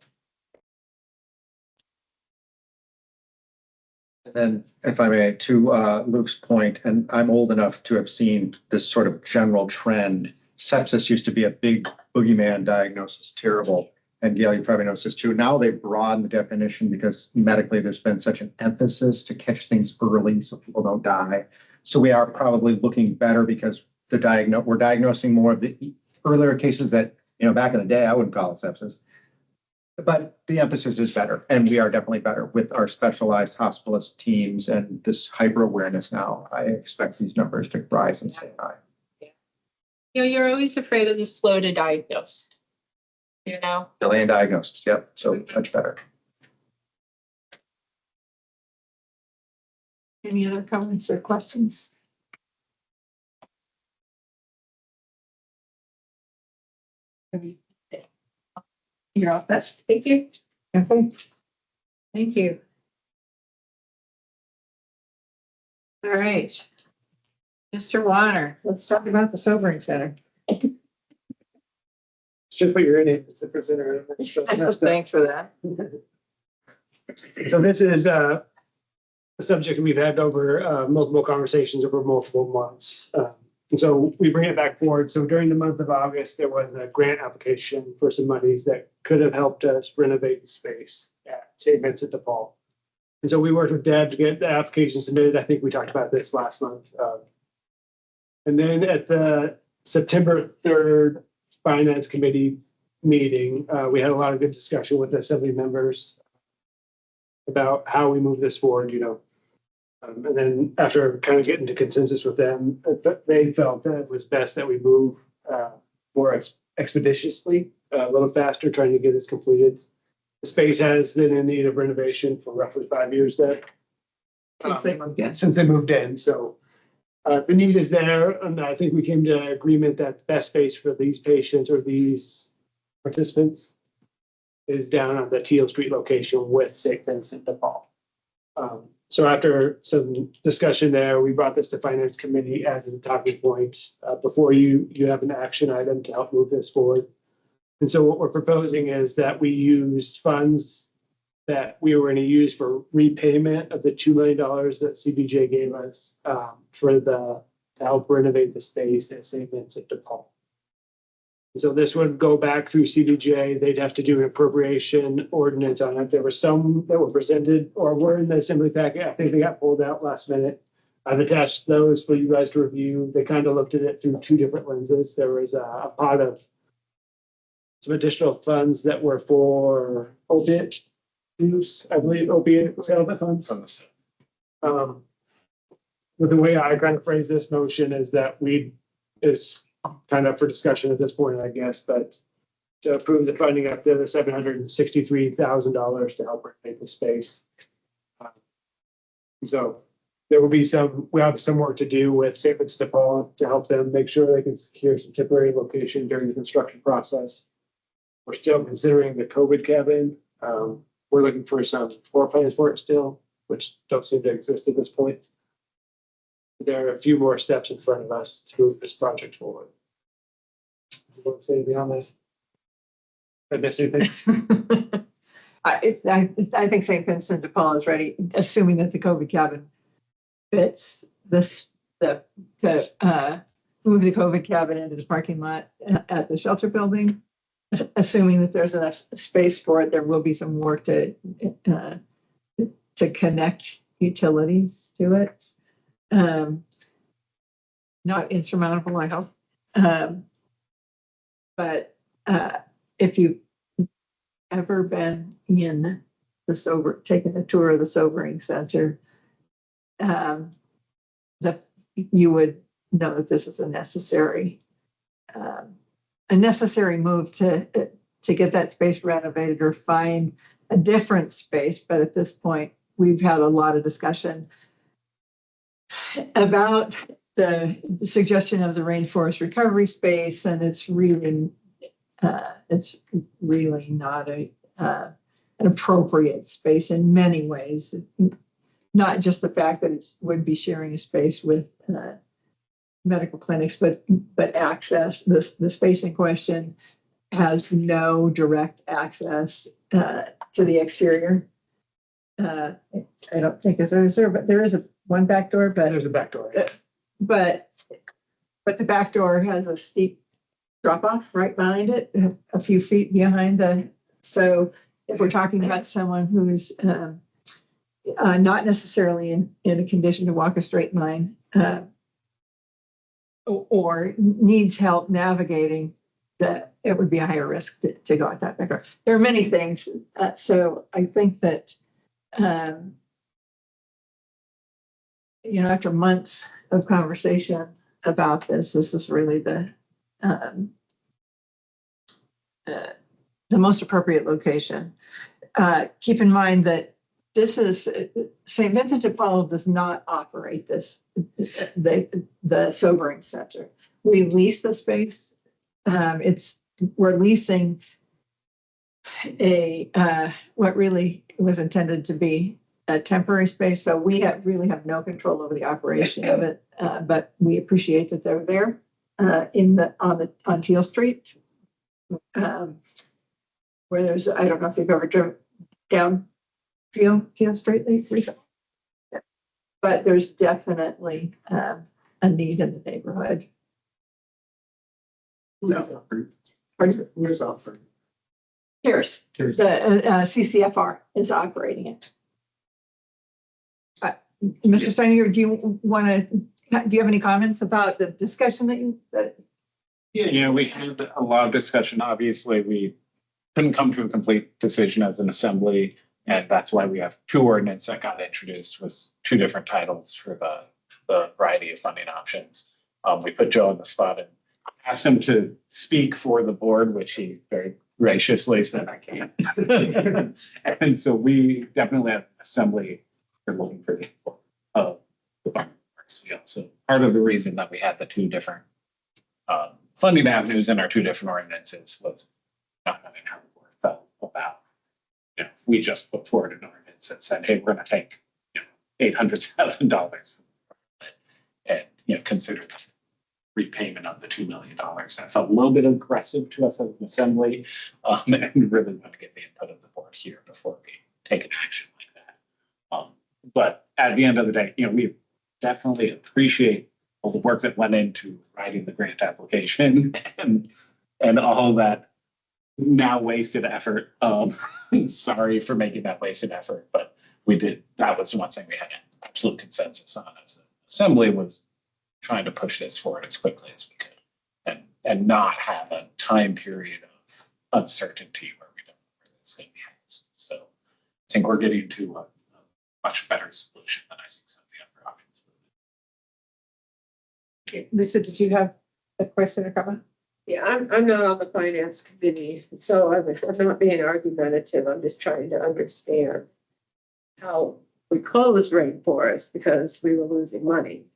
And then, if I may, to Luke's point, and I'm old enough to have seen this sort of general trend. Sepsis used to be a big boogeyman diagnosis, terrible. And Gail, you probably noticed this too. Now they've broadened the definition because medically there's been such an emphasis to catch things early so people don't die. So we are probably looking better because we're diagnosing more of the earlier cases that, you know, back in the day, I wouldn't call it sepsis. But the emphasis is better, and we are definitely better with our specialized hospitalist teams and this hyper awareness now. I expect these numbers to rise and stay high. You know, you're always afraid of the slow to diagnose. You know? Delay in diagnosis, yep, so much better. Any other comments or questions? You're off. That's, Thank you. okay. Thank you. All right. Mr. Warner, let's talk about the sobering center. It's just what you're in it. It's the presenter. Thanks for that. So this is a subject we've had over multiple conversations over multiple months. And so we bring it back forward. So during the month of August, there was a grant application for some monies that could have helped us renovate the space at St. Vincent de Paul. And so we worked with Deb to get the application submitted. I think we talked about this last month. And then at the September 3rd Finance Committee meeting, we had a lot of good discussion with the assembly members about how we move this forward, you know. And then after kind of getting to consensus with them, they felt that it was best that we move more expeditiously, a little faster, trying to get this completed. The space has been in need of renovation for roughly 5 years now. Since they moved in. Since they moved in, so the need is there, and I think we came to an agreement that the best space for these patients or these participants is down on the Teal Street location with St. Vincent de Paul. So after some discussion there, we brought this to Finance Committee as a talking point before you have an action item to help move this forward. And so what we're proposing is that we use funds that we were going to use for repayment of the $2 million that CBJ gave us to help renovate the space at St. Vincent de Paul. So this would go back through CBJ. They'd have to do an appropriation ordinance on it. There were some that were presented or were in the assembly packet. I think they got pulled out last minute. I've attached those for you guys to review. They kind of looked at it through two different lenses. There was a pot of some additional funds that were for opiate use, I believe, opiate settlement funds. With the way I kind of phrase this motion is that is kind of for discussion at this point, I guess, but to approve the funding up to the $763,000 to help renovate the space. So there will be we have some work to do with St. Vincent de Paul to help them make sure they can secure some temporary location during the construction process. We're still considering the COVID cabin. We're looking for some floor plans for it still, which don't seem to exist at this point. There are a few more steps in front of us to move this project forward. You want to say anything on this? I missed anything? I think St. Vincent de Paul is ready, assuming that the COVID cabin fits to move the COVID cabin into the parking lot at the shelter building. Assuming that there's enough space for it, there will be some work to connect utilities to it. Not insurmountable, I hope. But if you've ever been in taken a tour of the sobering center, you would know that this is a necessary move to get that space renovated or find a different space. But at this point, we've had a lot of discussion about the suggestion of the rainforest recovery space, and it's really not an appropriate space in many ways. Not just the fact that it would be sharing a space with medical clinics, but access. The space in question has no direct access to the exterior. I don't think is there, but there is one back door, but There's a back door. but the back door has a steep drop off right behind it, a few feet behind so if we're talking about someone who's not necessarily in a condition to walk a straight line, or needs help navigating, that it would be a higher risk to go at that back door. There are many things. So I think that, after months of conversation about this is really the most appropriate location. Keep in mind that this is St. Vincent de Paul does not operate the sobering center. We lease the space. We're leasing what really was intended to be a temporary space. So we really have no control over the operation of it. But we appreciate that they're there on Teal Street, where there's, I don't know if you've ever driven down Teal Street recently, but there's definitely a need in the neighborhood. Where's Alfred? Here's the CCFR is operating it. Mr. Steiniger, do you have any comments about the discussion that Yeah, we had a lot of discussion. Obviously, we couldn't come to a complete decision as an assembly, and that's why we have two ordinances that got introduced with two different titles for the variety of funding options. We put Joe on the spot and asked him to speak for the board, which he very graciously said, I can't. And so we definitely have an assembly for looking for the Department of Parks. We also, part of the reason that we had the two different funding avenues in our two different ordinances was not knowing how the board felt about, if we just put forward an ordinance that said, hey, we're going to take, $800,000 and, consider the repayment of the $2 million. That felt a little bit aggressive to us as an assembly, and really want to get the input of the board here before we take an action like that. But at the end of the day, we definitely appreciate all the work that went into writing the grant application and all that now wasted effort. Sorry for making that wasted effort, but we did. That was one thing we had an absolute consensus on as an assembly, was trying to push this forward as quickly as we could and not have a time period of uncertainty where we don't know where it's going to be headed. So I think we're getting to a much better solution than I see some of the other options. Okay, Lisa, did you have a question or comment? Yeah, I'm not on the finance committee, so I'm not being argumentative. I'm just trying to understand how we closed Rainforest because we were losing money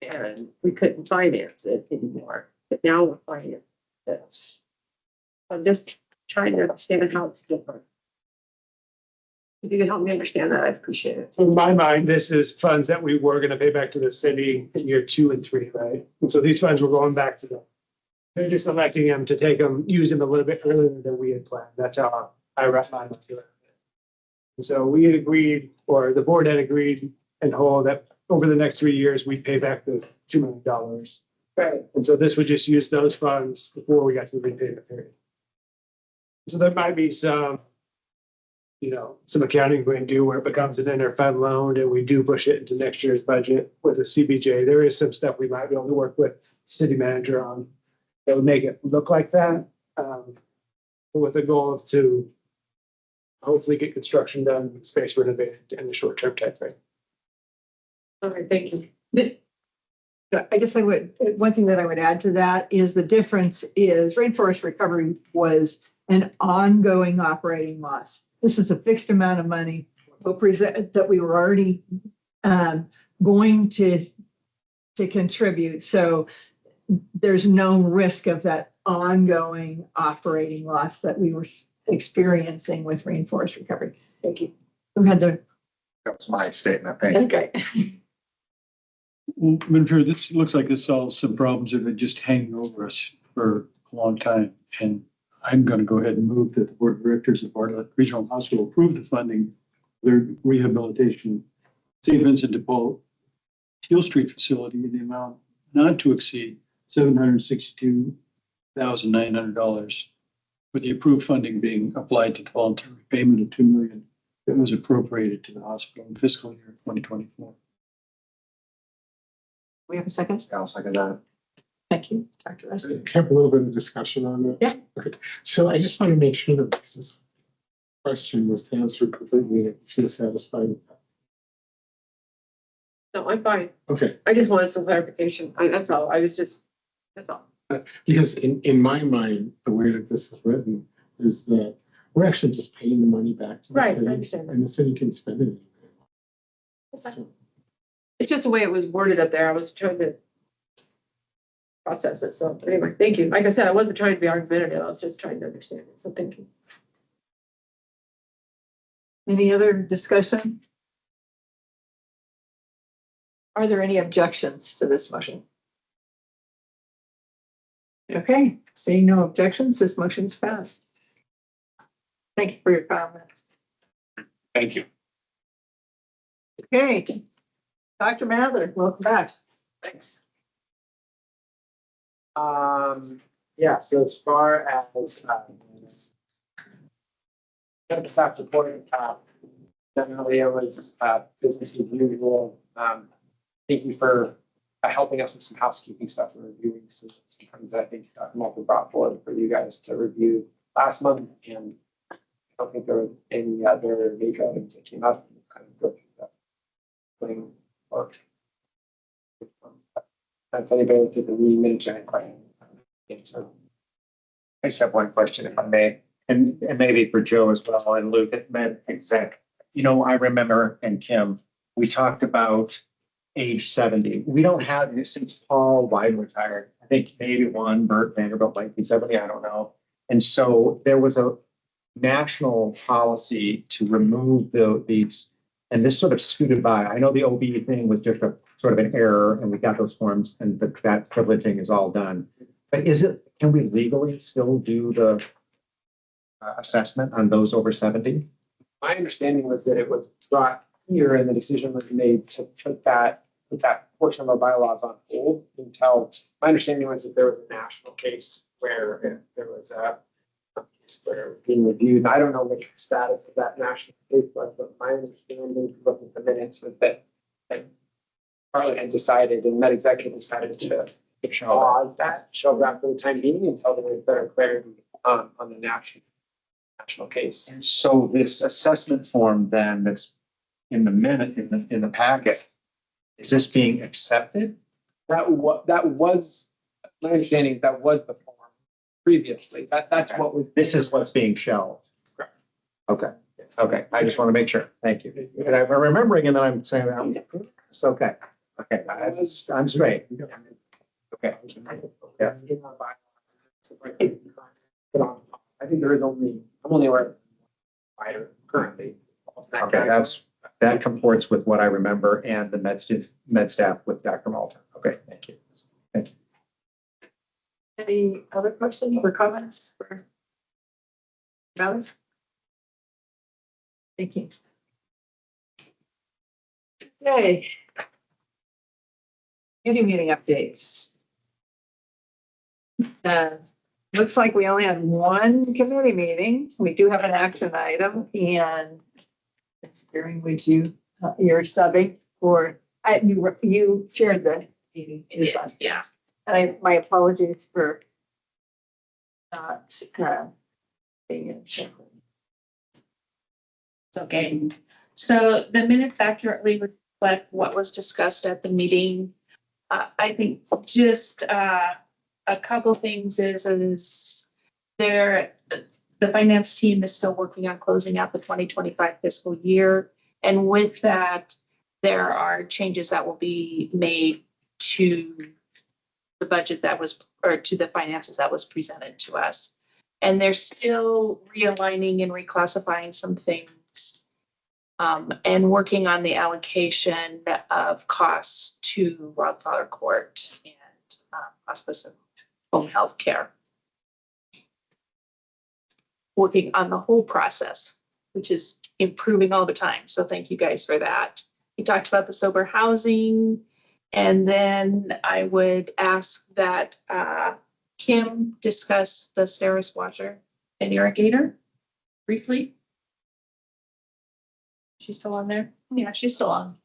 and we couldn't finance it anymore. But now we're financing this. I'm just trying to understand how it's different. If you can help me understand that, I'd appreciate it. In my mind, this is funds that we were gonna pay back to the city in year 2 and 3, right? And so these funds were going back to them. They're just electing them to use them a little bit earlier than we had planned. That's how I wrap my mind to it. And so we had agreed, or the board had agreed and whole, that over the next 3 years, we'd pay back the $2 million. Right. And so this would just use those funds before we got to the repayment period. So there might be some accounting we can do where it becomes an interfund loan and we do push it into next year's budget with a CBJ. There is some stuff we might be able to work with city manager on that would make it look like that, with the goal to hopefully get construction done, space renovated in the short-term timeframe. All right, thank you. I guess one thing that I would add to that is the difference is Rainforest Recovery was an ongoing operating loss. This is a fixed amount of money that we were already going to to contribute. So there's no risk of that ongoing operating loss that we were experiencing with Rainforest Recovery. Thank you. Who had the, That was my statement. Thank you. okay. Well, Madam Chair, this looks like this solves some problems that have been just hanging over us for a long time. And I'm going to go ahead and move that the Board of Directors of Bartlett Regional Hospital approve the funding for their rehabilitation St. Vincent de Paul Teal Street facility in the amount not to exceed $762,900, with the approved funding being applied to the voluntary payment of $2 million that was appropriated to the hospital in fiscal year 2024. We have a second? I'll second that. Thank you, Dr. Russ. Can I have a little bit of discussion on that? Yeah. Okay, so I just want to make sure that this question was answered completely and feel satisfied with that. No, I'm fine. Okay, I just wanted some clarification. That's all. That's all. because in my mind, the way that this is written is that we're actually just paying the money back to the Right, I city. understand that. And the city can spend it. So, It's just the way it was worded up there. I was trying to process it. So anyway, thank you. Like I said, I wasn't trying to be argumentative. I was just trying to understand it. So thank you. Any other discussion? Are there any objections to this motion? Okay, seeing no objections, this motion's passed. Thank you for your comments. Thank you. Okay, Dr. Mather, welcome back. Thanks. Yeah, so as far as, the staff report, generally it was, business as usual. Thank you for helping us with some housekeeping stuff we're reviewing. So sometimes that I think Dr. Malta brought forward for you guys to review last month, and I don't think there were any other major items that came up. Kind of go through that. Putting work. If anybody looked at the meeting minutes, I so I just have one question, if I may, and maybe for Joe as well, and Luke at Med Exec. You know, I remember, and Kim, we talked about age 70. We don't have, since Paul Wyden retired, I think maybe one, Bert Vanderbilt might be 70, I don't know. And so there was a national policy to remove these, and this sort of scooted by. I know the OB thing was just a sort of an error, and we got those forms, and that privileging is all done. But can we legally still do the assessment on those over 70? my understanding was that it was brought here and the decision was made to put that portion of our bylaws on hold until, my understanding was that there was a national case where there was a case where it was being reviewed. And I don't know what the status of that national case was, but my understanding, looking at the minutes, was that Parliament had decided and Med Executive decided to pause that, show that for the time being until there was better clarity on the national case. And so this assessment form then that's in the minute, in the packet, is this being accepted? That was, my understanding is that was the form previously. That's what was. This is what's being shelved. Correct. Okay, okay, I just want to make sure. Thank you. And I'm remembering and then I'm saying, it's okay. Okay, I'm straight. Okay. Yeah. I think there is I'm only aware of provider currently. Okay, that comports with what I remember and the med staff with Dr. Malta. Okay, thank you. Thank you. Any other questions or comments for Alice? Thank you. Okay. Meeting updates. Looks like we only had one committee meeting. We do have an action item, and it's during which you're subbing for, you chaired the meeting. Yeah. And my apologies for not being in check. It's okay. So the minutes accurately reflect what was discussed at the meeting. I think just a couple things is the finance team is still working on closing out the 2025 fiscal year. And with that, there are changes that will be made to the budget that was, or to the finances that was presented to us. And they're still realigning and reclassifying some things, and working on the allocation of costs to Wildflower Court and hospice and home health care. Working on the whole process, which is improving all the time. So thank you guys for that. We talked about the sober housing. And then I would ask that Kim discuss the Steris washer and irrigator briefly. She's still on there? Yeah, she's still on.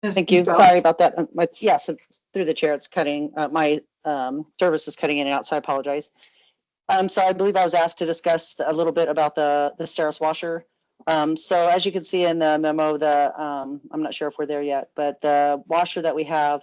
Thank you. Sorry about that. Yes, it's through the chair. It's cutting, my service is cutting in and out, so I apologize. So I believe I was asked to discuss a little bit about the Steris washer. So as you can see in the memo, I'm not sure if we're there yet, but the washer that we have,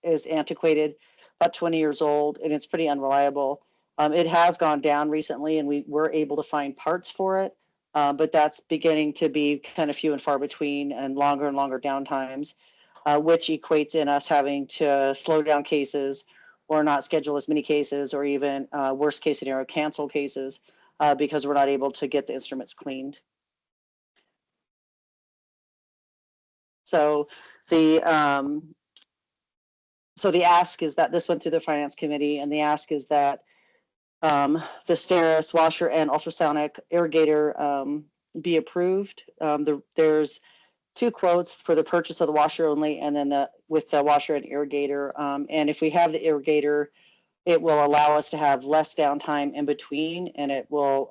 is antiquated, about 20 years old, and it's pretty unreliable. It has gone down recently, and we were able to find parts for it, but that's beginning to be kind of few and far between and longer downtimes, which equates in us having to slow down cases or not schedule as many cases, or even worst case scenario, cancel cases. Because we're not able to get the instruments cleaned. So the ask is that this went through the finance committee, and the ask is that the Steris washer and ultrasonic irrigator be approved. There's 2 quotes for the purchase of the washer only, and then with the washer and irrigator. And if we have the irrigator, it will allow us to have less downtime in between, and it will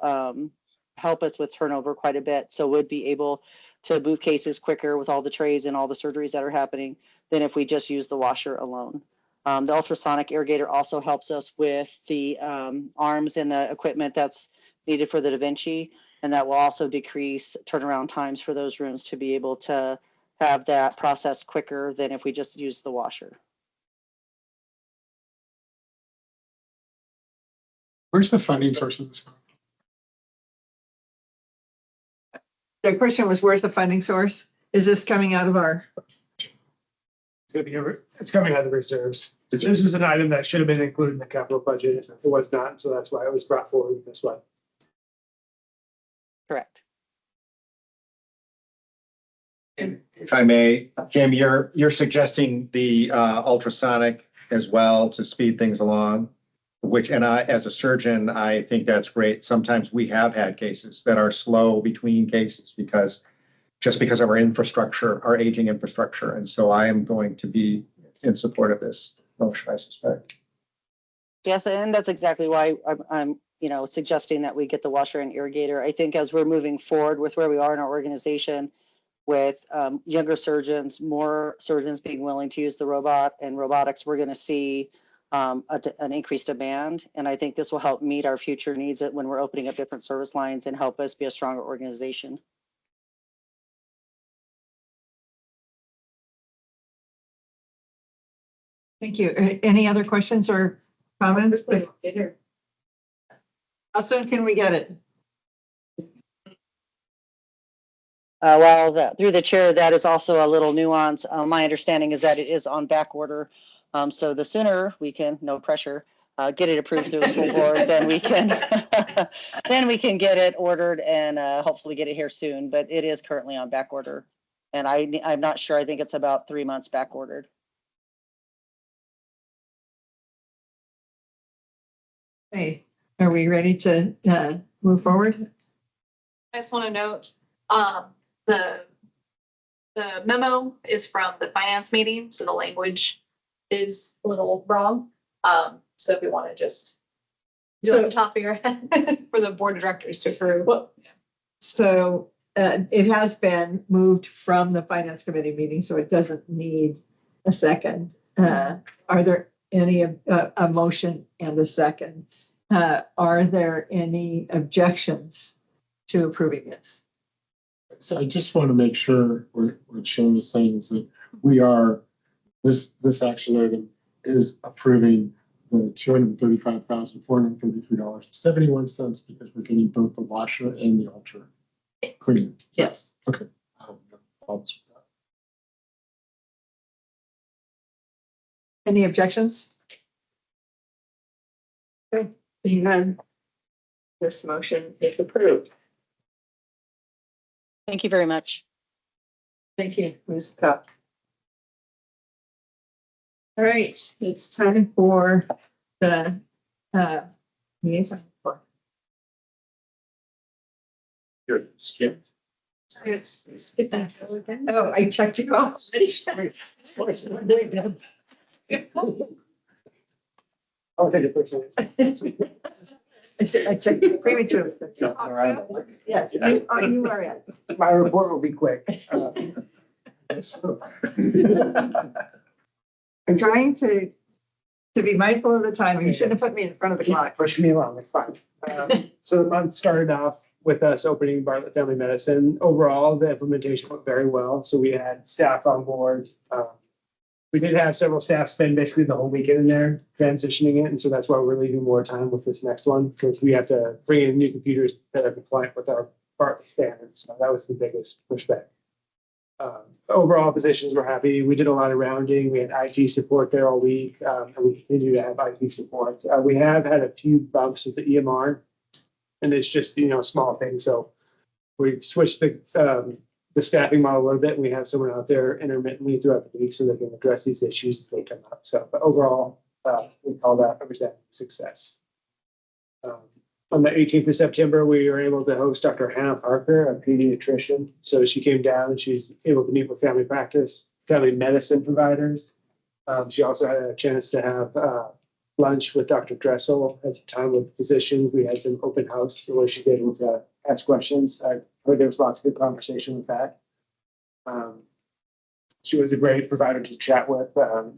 help us with turnover quite a bit. So we'd be able to move cases quicker with all the trays and all the surgeries that are happening than if we just use the washer alone. The ultrasonic irrigator also helps us with the arms and the equipment that's needed for the Da Vinci, and that will also decrease turnaround times for those rooms to be able to have that process quicker than if we just use the washer. Where's the funding source of this? The question was, where's the funding source? Is this coming out of our? It's coming out of the reserves. This was an item that should have been included in the capital budget. It was not, so that's why it was brought forward this way. Correct. If I may, Kim, you're suggesting the ultrasonic as well to speed things along, which, and I, as a surgeon, I think that's great. Sometimes we have had cases that are slow between cases because of our infrastructure, our aging infrastructure. And so I am going to be in support of this motion, I suspect. Yes, and that's exactly why I'm suggesting that we get the washer and irrigator. I think as we're moving forward with where we are in our organization, with younger surgeons, more surgeons being willing to use the robot and robotics, we're going to see an increased demand. And I think this will help meet our future needs when we're opening up different service lines and help us be a stronger organization. Thank you. Any other questions or comments? How soon can we get it? Through the chair, that is also a little nuance. My understanding is that it is on back order. So the sooner we can, no pressure, get it approved through the full board, then we can get it ordered and hopefully get it here soon. But it is currently on back order, and I'm not sure. I think it's about 3 months back ordered. Hey, are we ready to move forward? I just want to note, the memo is from the finance meeting, so the language is a little wrong. So if you want to just do it off the top of your head for the board of directors to approve. Well, so it has been moved from the finance committee meeting, so it doesn't need a second. Are there any a motion and a second? Are there any objections to approving this? So I just want to make sure what Shane is saying is that this action item is approving the $235,433.71 because we're getting both the washer and the ultra cleaner. Yes. Okay. Any objections? Okay, seeing none. This motion is approved. Thank you very much. Thank you, Ms. Cup. All right, it's time for the liaison report. You're skipped. Oh, I checked you off. I'll take it personally. I checked you prematurely. All right. Yes, you are it. My report will be quick. I'm trying to be mindful of the time. You shouldn't have put me in front of the clock. Push me along, it's fine. So the month started off with us opening Bartlett Family Medicine. Overall, the implementation went very well. So we had staff on board. We did have several staff spend basically the whole weekend in there transitioning it. And so that's why we're leaving more time with this next one, because we have to bring in new computers that are compliant with our Bartlett standards. So that was the biggest pushback. Overall, physicians were happy. We did a lot of rounding. We had IT support there all week, and we continue to have IT support. We have had a few bumps with the EMR, and it's just, small things. So we switched the staffing model a little bit. And we have someone out there intermittently throughout the week so they can address these issues as they come up. So, but overall, we call that a success. On the 18th of September, we were able to host Dr. Hannah Parker, a pediatrician. So she came down and she's able to meet with family medicine providers. She also had a chance to have lunch with Dr. Dressel at the time with physicians. We had some open house where she was able to ask questions. I heard there was lots of good conversation with that. She was a great provider to chat with.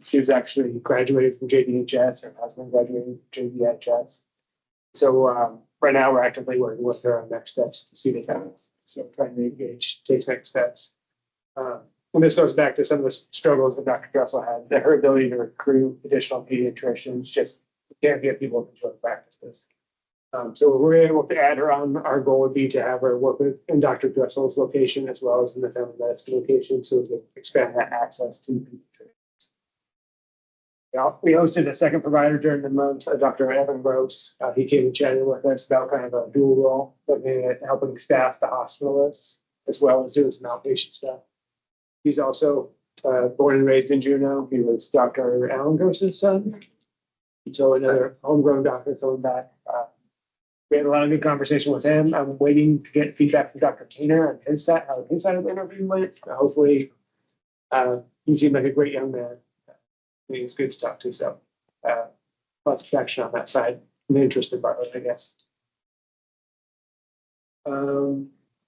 She was actually graduated from JDHS. Her husband graduated from JDHS. So right now we're actively working with her on next steps to see the comments. So trying to engage, take next steps. And this goes back to some of the struggles that Dr. Dressel had. Her ability to recruit additional pediatricians just can't get people to join practices. So we're able to add her on. Our goal would be to have her work in Dr. Dressel's location as well as in the family medicine location, so we can expand that access to pediatricians. We hosted a second provider during the month, Dr. Evan Gross. He came and chatted with us about kind of a dual role, looking at helping staff the hospitalists as well as doing some outpatient stuff. He's also born and raised in Juneau. He was Dr. Alan Gross's son. And so another homegrown doctor coming back. We had a lot of good conversation with him. I'm waiting to get feedback from Dr. Keener on his side, how his side of the interview went. Hopefully, he seemed like a great young man. He was good to talk to, so lots of action on that side. I'm interested in Bartlett, I guess.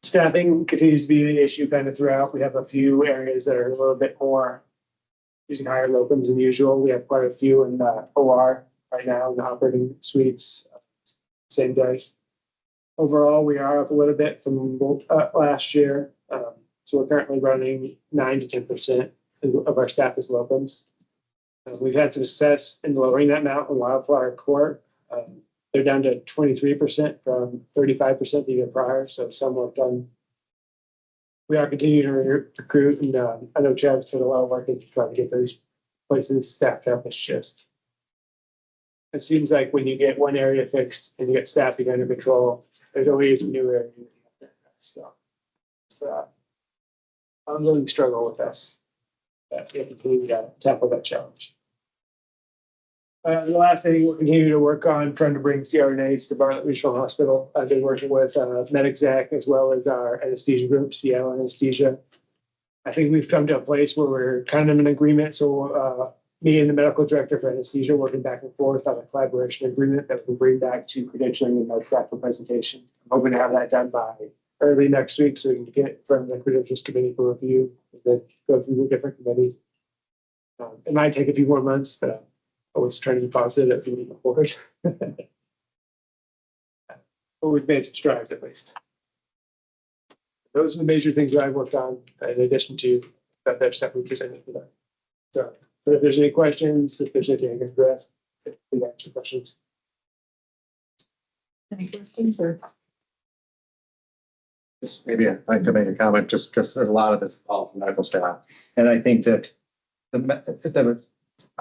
Staffing continues to be an issue kind of throughout. We have a few areas that are a little bit more using higher locums than usual. We have quite a few in the OR right now in the operating suites, same day. Overall, we are up a little bit from last year. So we're currently running 9 to 10% of our staff is locums. We've had success in lowering that amount in Wildflower Court. They're down to 23% from 35% the year prior, so some work done. We are continuing to recruit, and I know Chad's put a lot of work into trying to get those places staffed up. It's just, it seems like when you get one area fixed and you get staffing under control, there's always a new area. So it's an ongoing struggle with us. That we have to continue to tackle that challenge. The last thing we'll continue to work on trying to bring CRNAs to Bartlett Regional Hospital. I've been working with MedExec as well as our anesthesia group, Seattle Anesthesia. I think we've come to a place where we're kind of in agreement. So me and the medical director for anesthesia working back and forth on a collaboration agreement that we can bring back to credentialing and notes back for presentation. I'm hoping to have that done by early next week so we can get it from the credentials committee for review and then go through the different committees. It might take a few more months, but I was trying to be positive that we move forward. But we've made some strides at least. Those are the major things that I've worked on in addition to that other stuff we presented today. So, but if there's any questions, if there's anything I can address, please answer questions. Any questions or? Just maybe I'd like to make a comment, just a lot of this involves medical staff. And I think that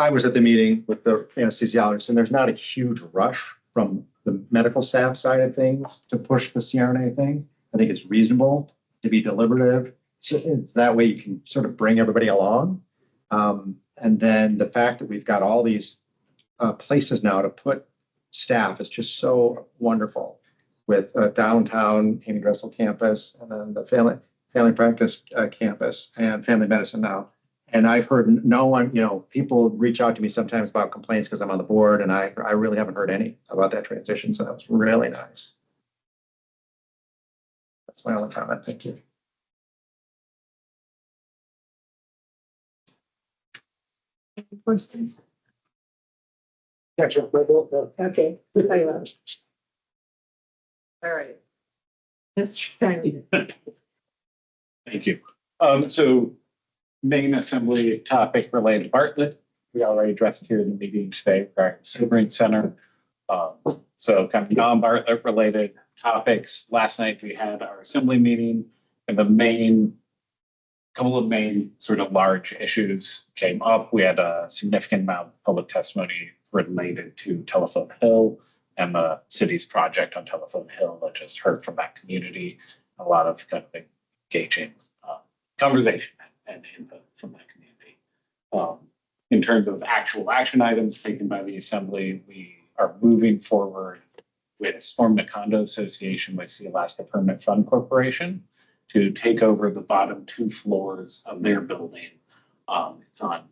I was at the meeting with the anesthesiologist, and there's not a huge rush from the medical staff side of things to push the CRNA thing. I think it's reasonable to be deliberative. So it's that way you can sort of bring everybody along. And then the fact that we've got all these places now to put staff is just so wonderful with downtown Amy Dressel campus and then the family practice campus and family medicine now. And I've heard no one, people reach out to me sometimes about complaints because I'm on the board, and I really haven't heard any about that transition. So that was really nice. That's my only comment. Thank you. Questions? Gotcha. Okay. All right. Mr. Tiny. Thank you. So main assembly topic related to Bartlett, we already addressed here in the meeting today regarding the Sobering Center. So kind of non-Bartlett related topics. Last night we had our assembly meeting, and the couple of main sort of large issues came up. We had a significant amount of public testimony related to Telephone Hill and the city's project on Telephone Hill. I just heard from that community, a lot of kind of engaging conversation and input from that community. In terms of actual action items taken by the assembly, we are moving forward with forming a condo association with Sealaska Permanent Fund Corporation to take over the bottom 2 floors of their building. It's on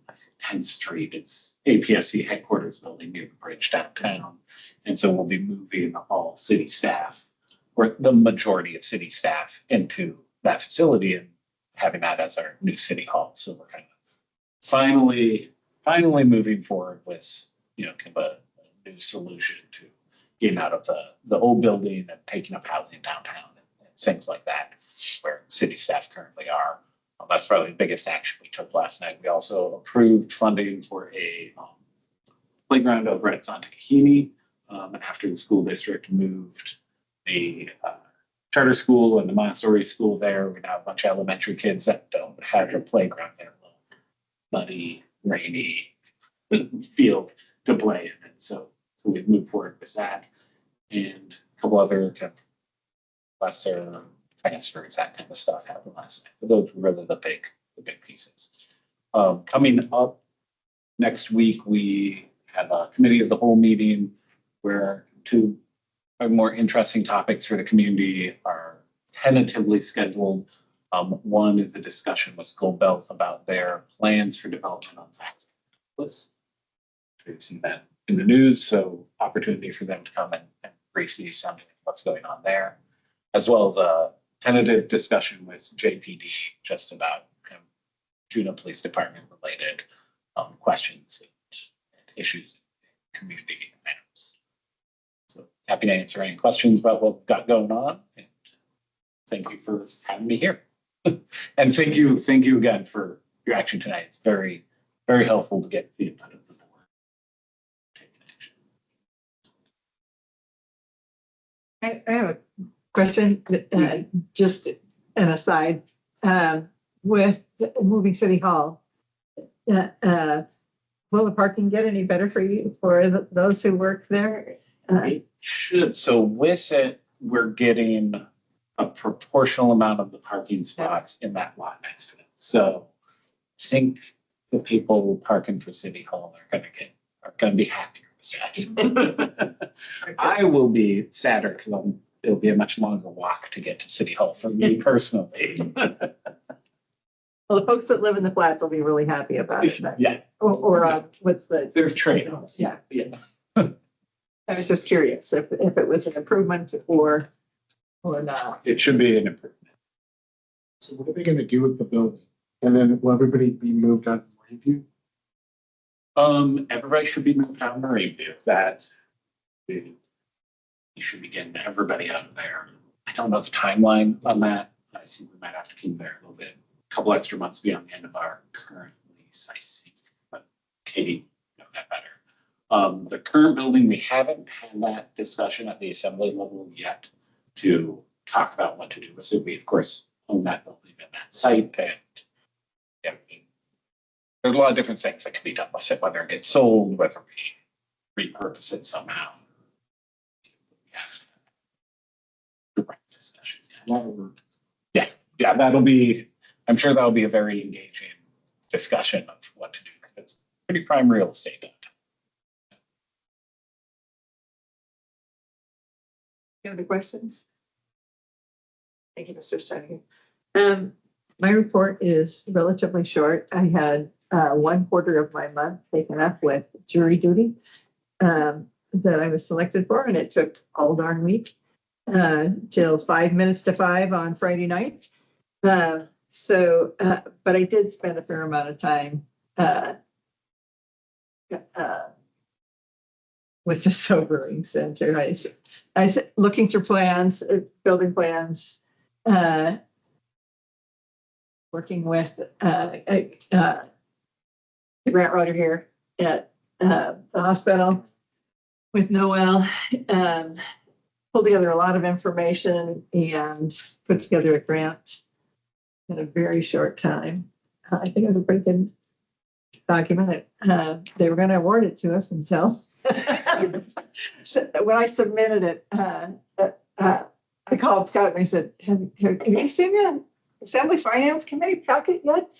10th Street. It's APSC headquarters building near the bridge downtown. And so we'll be moving all city staff, or the majority of city staff, into that facility and having that as our new city hall. So we're kind of finally moving forward with, kind of a new solution to getting out of the old building and taking up housing downtown and things like that, where city staff currently are. That's probably the biggest action we took last night. We also approved funding for a playground over at Zontekahini. And after the school district moved the charter school and the Montessori school there, we now have a bunch of elementary kids that don't have a playground there. Muddy, rainy field to play in. And so we've moved forward with that. And a couple other kind of lesser transfers, that kind of stuff happened last night. But those were really the big pieces. Coming up next week, we have a committee of the whole meeting where 2 more interesting topics for the community are tentatively scheduled. One is the discussion with Gold Belt about their plans for development on Fax. We've seen that in the news, so opportunity for them to come and brief the assembly what's going on there, as well as a tentative discussion with JPD just about kind of Juneau Police Department related questions and issues in community matters. So happy to answer any questions about what we've got going on. And thank you for having me here. And thank you again for your action tonight. It's very, very helpful to get the input of the board. Taking action. I have a question, just an aside, with moving City Hall. Will the parking get any better for those who work there? It should. So with it, we're getting a proportional amount of the parking spots in that lot next to it. So I think the people parking for City Hall are going to be happier with that. I will be sadder because it'll be a much longer walk to get to City Hall for me personally. Well, the folks that live in the flats will be really happy about it. Yeah. Or what's the? There's trade-offs. Yeah. Yeah. I was just curious if it was an improvement or not. It should be an improvement. So what are they gonna do with the building? And then will everybody be moved out to Marine View? Everybody should be moved out of Marine View. That we should be getting everybody out of there. I don't know the timeline on that. I see we might have to keep there a little bit. A couple extra months beyond the end of our current lease, I see. But Katie know that better. The current building, we haven't had that discussion at the assembly level yet to talk about what to do with it. We, of course, own that building and that site, and there's a lot of different things that can be done with it, whether it gets sold, whether we repurpose it somehow. The right discussions. A lot of work. Yeah, that'll be, I'm sure that'll be a very engaging discussion of what to do, because it's pretty prime real estate. Any other questions? Thank you, Mr. Stein. My report is relatively short. I had 1/4 of my month taken up with jury duty that I was selected for, and it took all darn week till 5 minutes to 5 on Friday night. But I did spend a fair amount of time with the sobering center. I was looking through plans, building plans, working with the grant writer here at the hospital with Noel, pulled together a lot of information and put together a grant in a very short time. I think it was a pretty good document. They were going to award it to us until so when I submitted it, I called Scott and I said, have you seen the Assembly Finance Committee packet yet?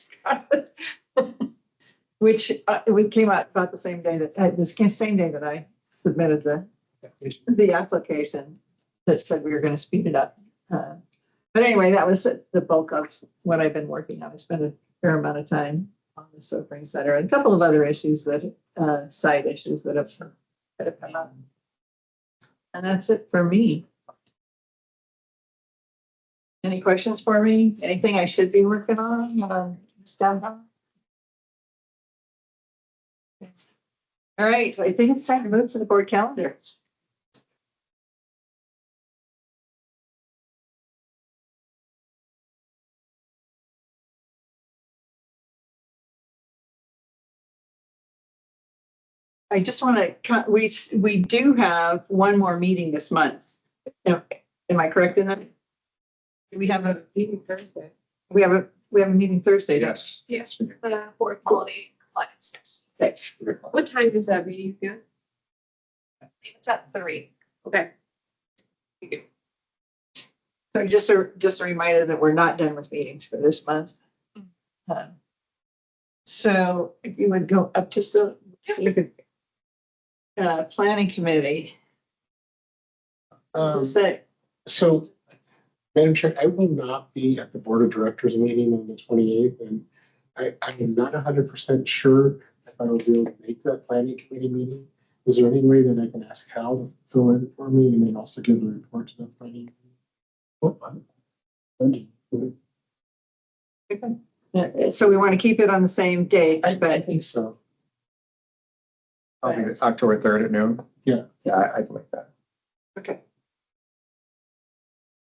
Which we came out about the same day that the same day that I submitted the application that said we were going to speed it up. But anyway, that was the bulk of what I've been working on. I spent a fair amount of time on the sobering center and a couple of other issues that side issues that have come up. And that's it for me. Any questions for me? Anything I should be working on? Stand on? All right, I think it's time to move to the board calendar. I just want to, we do have one more meeting this month. Am I correct in that? We have a Meeting Thursday. we have a meeting Thursday. don't Yes. Yes, for quality compliance. we? Okay. What time is that meeting again? It's at 3. Okay. So just a reminder that we're not done with meetings for this month. So if you would go up to look at planning committee. Um, Say, So, Madam Chair, I will not be at the Board of Directors meeting on the 28th, and I'm not 100% sure if I will be able to make that planning committee meeting. Is there any way that I can ask Hal to fill in for me and then also give a report to the planning? so we want to keep it on the same date, I but think so. I'll be October 3rd at noon. Yeah. Yeah, I can make that. okay.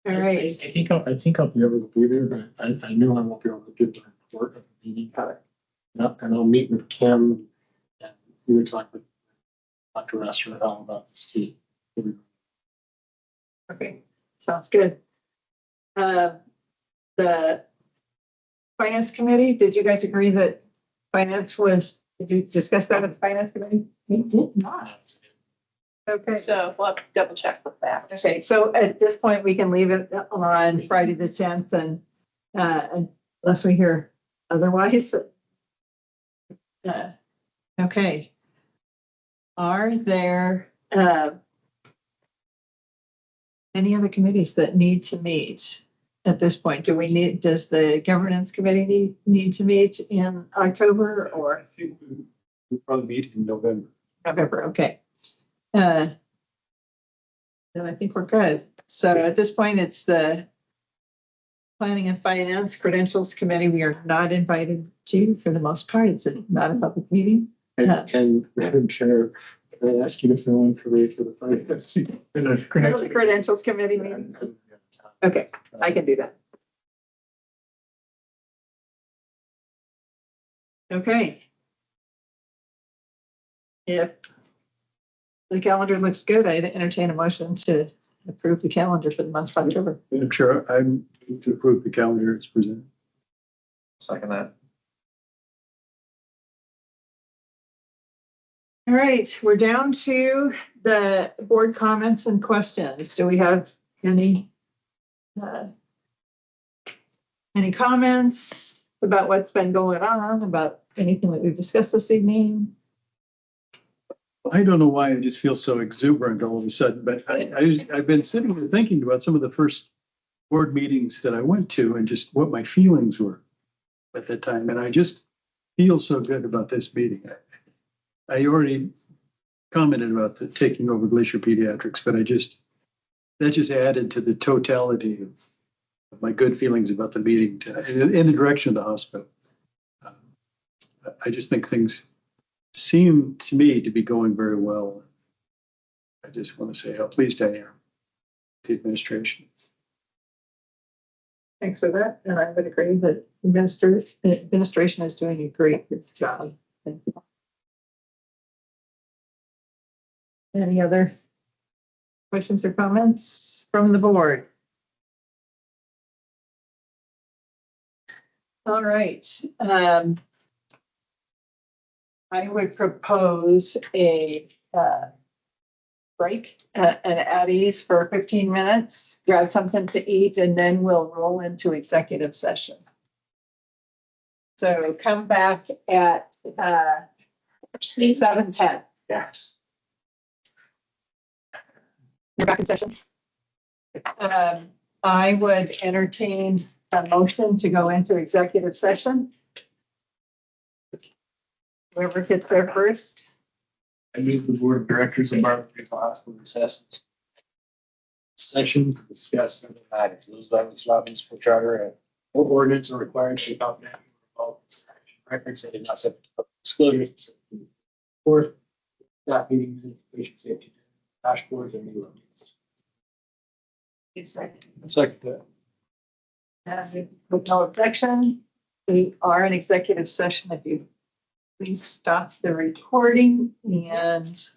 All right. I think I'll be able to be there, but I know I won't be able to give the report of the meeting. Yeah, and I'll meet with Kim and either talk with Dr. Esther or Hal about this too. Okay, sounds good. The finance committee, did you guys agree that finance did you discuss that with the finance committee? We did not. Okay. So we'll have to double check with that. Okay, so at this point, we can leave it on Friday the 10th and unless we hear otherwise. Okay. Are there any other committees that need to meet at this point? Does the governance committee need to meet in October I or think we'll probably meet in November. November? Okay. Then I think we're good. So at this point, it's the Planning and Finance Credentials Committee. We are not invited to, for the most part. It's not a public meeting. And Madam Chair, can I ask you to fill in for me for the finance? The Credentials Committee meeting. Okay, I can do that. Okay. If the calendar looks good, I'd entertain a motion to approve the calendar for the month of October. Madam Chair, I move to approve the calendar as presented. Second that. All right, we're down to the board comments and questions. Do we have any comments about what's been going on, about anything that we've discussed this evening? I don't know why I just feel so exuberant all of a sudden, but I've been sitting here thinking about some of the first board meetings that I went to and just what my feelings were at that time. And I just feel so good about this meeting. I already commented about the taking over Glacier Pediatrics, but that just added to the totality of my good feelings about the meeting in the direction of the hospital. I just think things seem to me to be going very well. I just want to say how pleased I am with the administration. Thanks for that. And I would agree that the administration is doing a great job. Thank you. Any other questions or comments from the board? All right. I would propose a break and at ease for 15 minutes, grab something to eat, and then we'll roll into executive session. So come back at 7:10. Yes. You're back in session. I would entertain a motion to go into executive session. Whoever gets there first. I move the board of directors of Bartlett Regional Hospital recess session to discuss several matters. Those violations of municipal charter or ordinance are required to adopt records that are not subject to disclosure. Fourth, staff meeting minutes, patient safety dashboards, and new updates. Second that. With no objection, we are in executive session. If you please stop the recording, and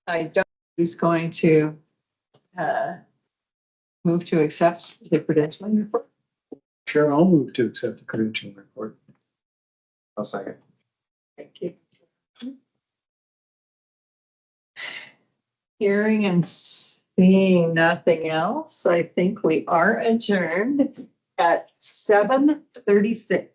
I don't know who's going to move to accept the credentialing report. Sure, I'll move to accept the credentialing report. I'll second. Thank you. Hearing and seeing nothing else, I think we are adjourned at 7:36.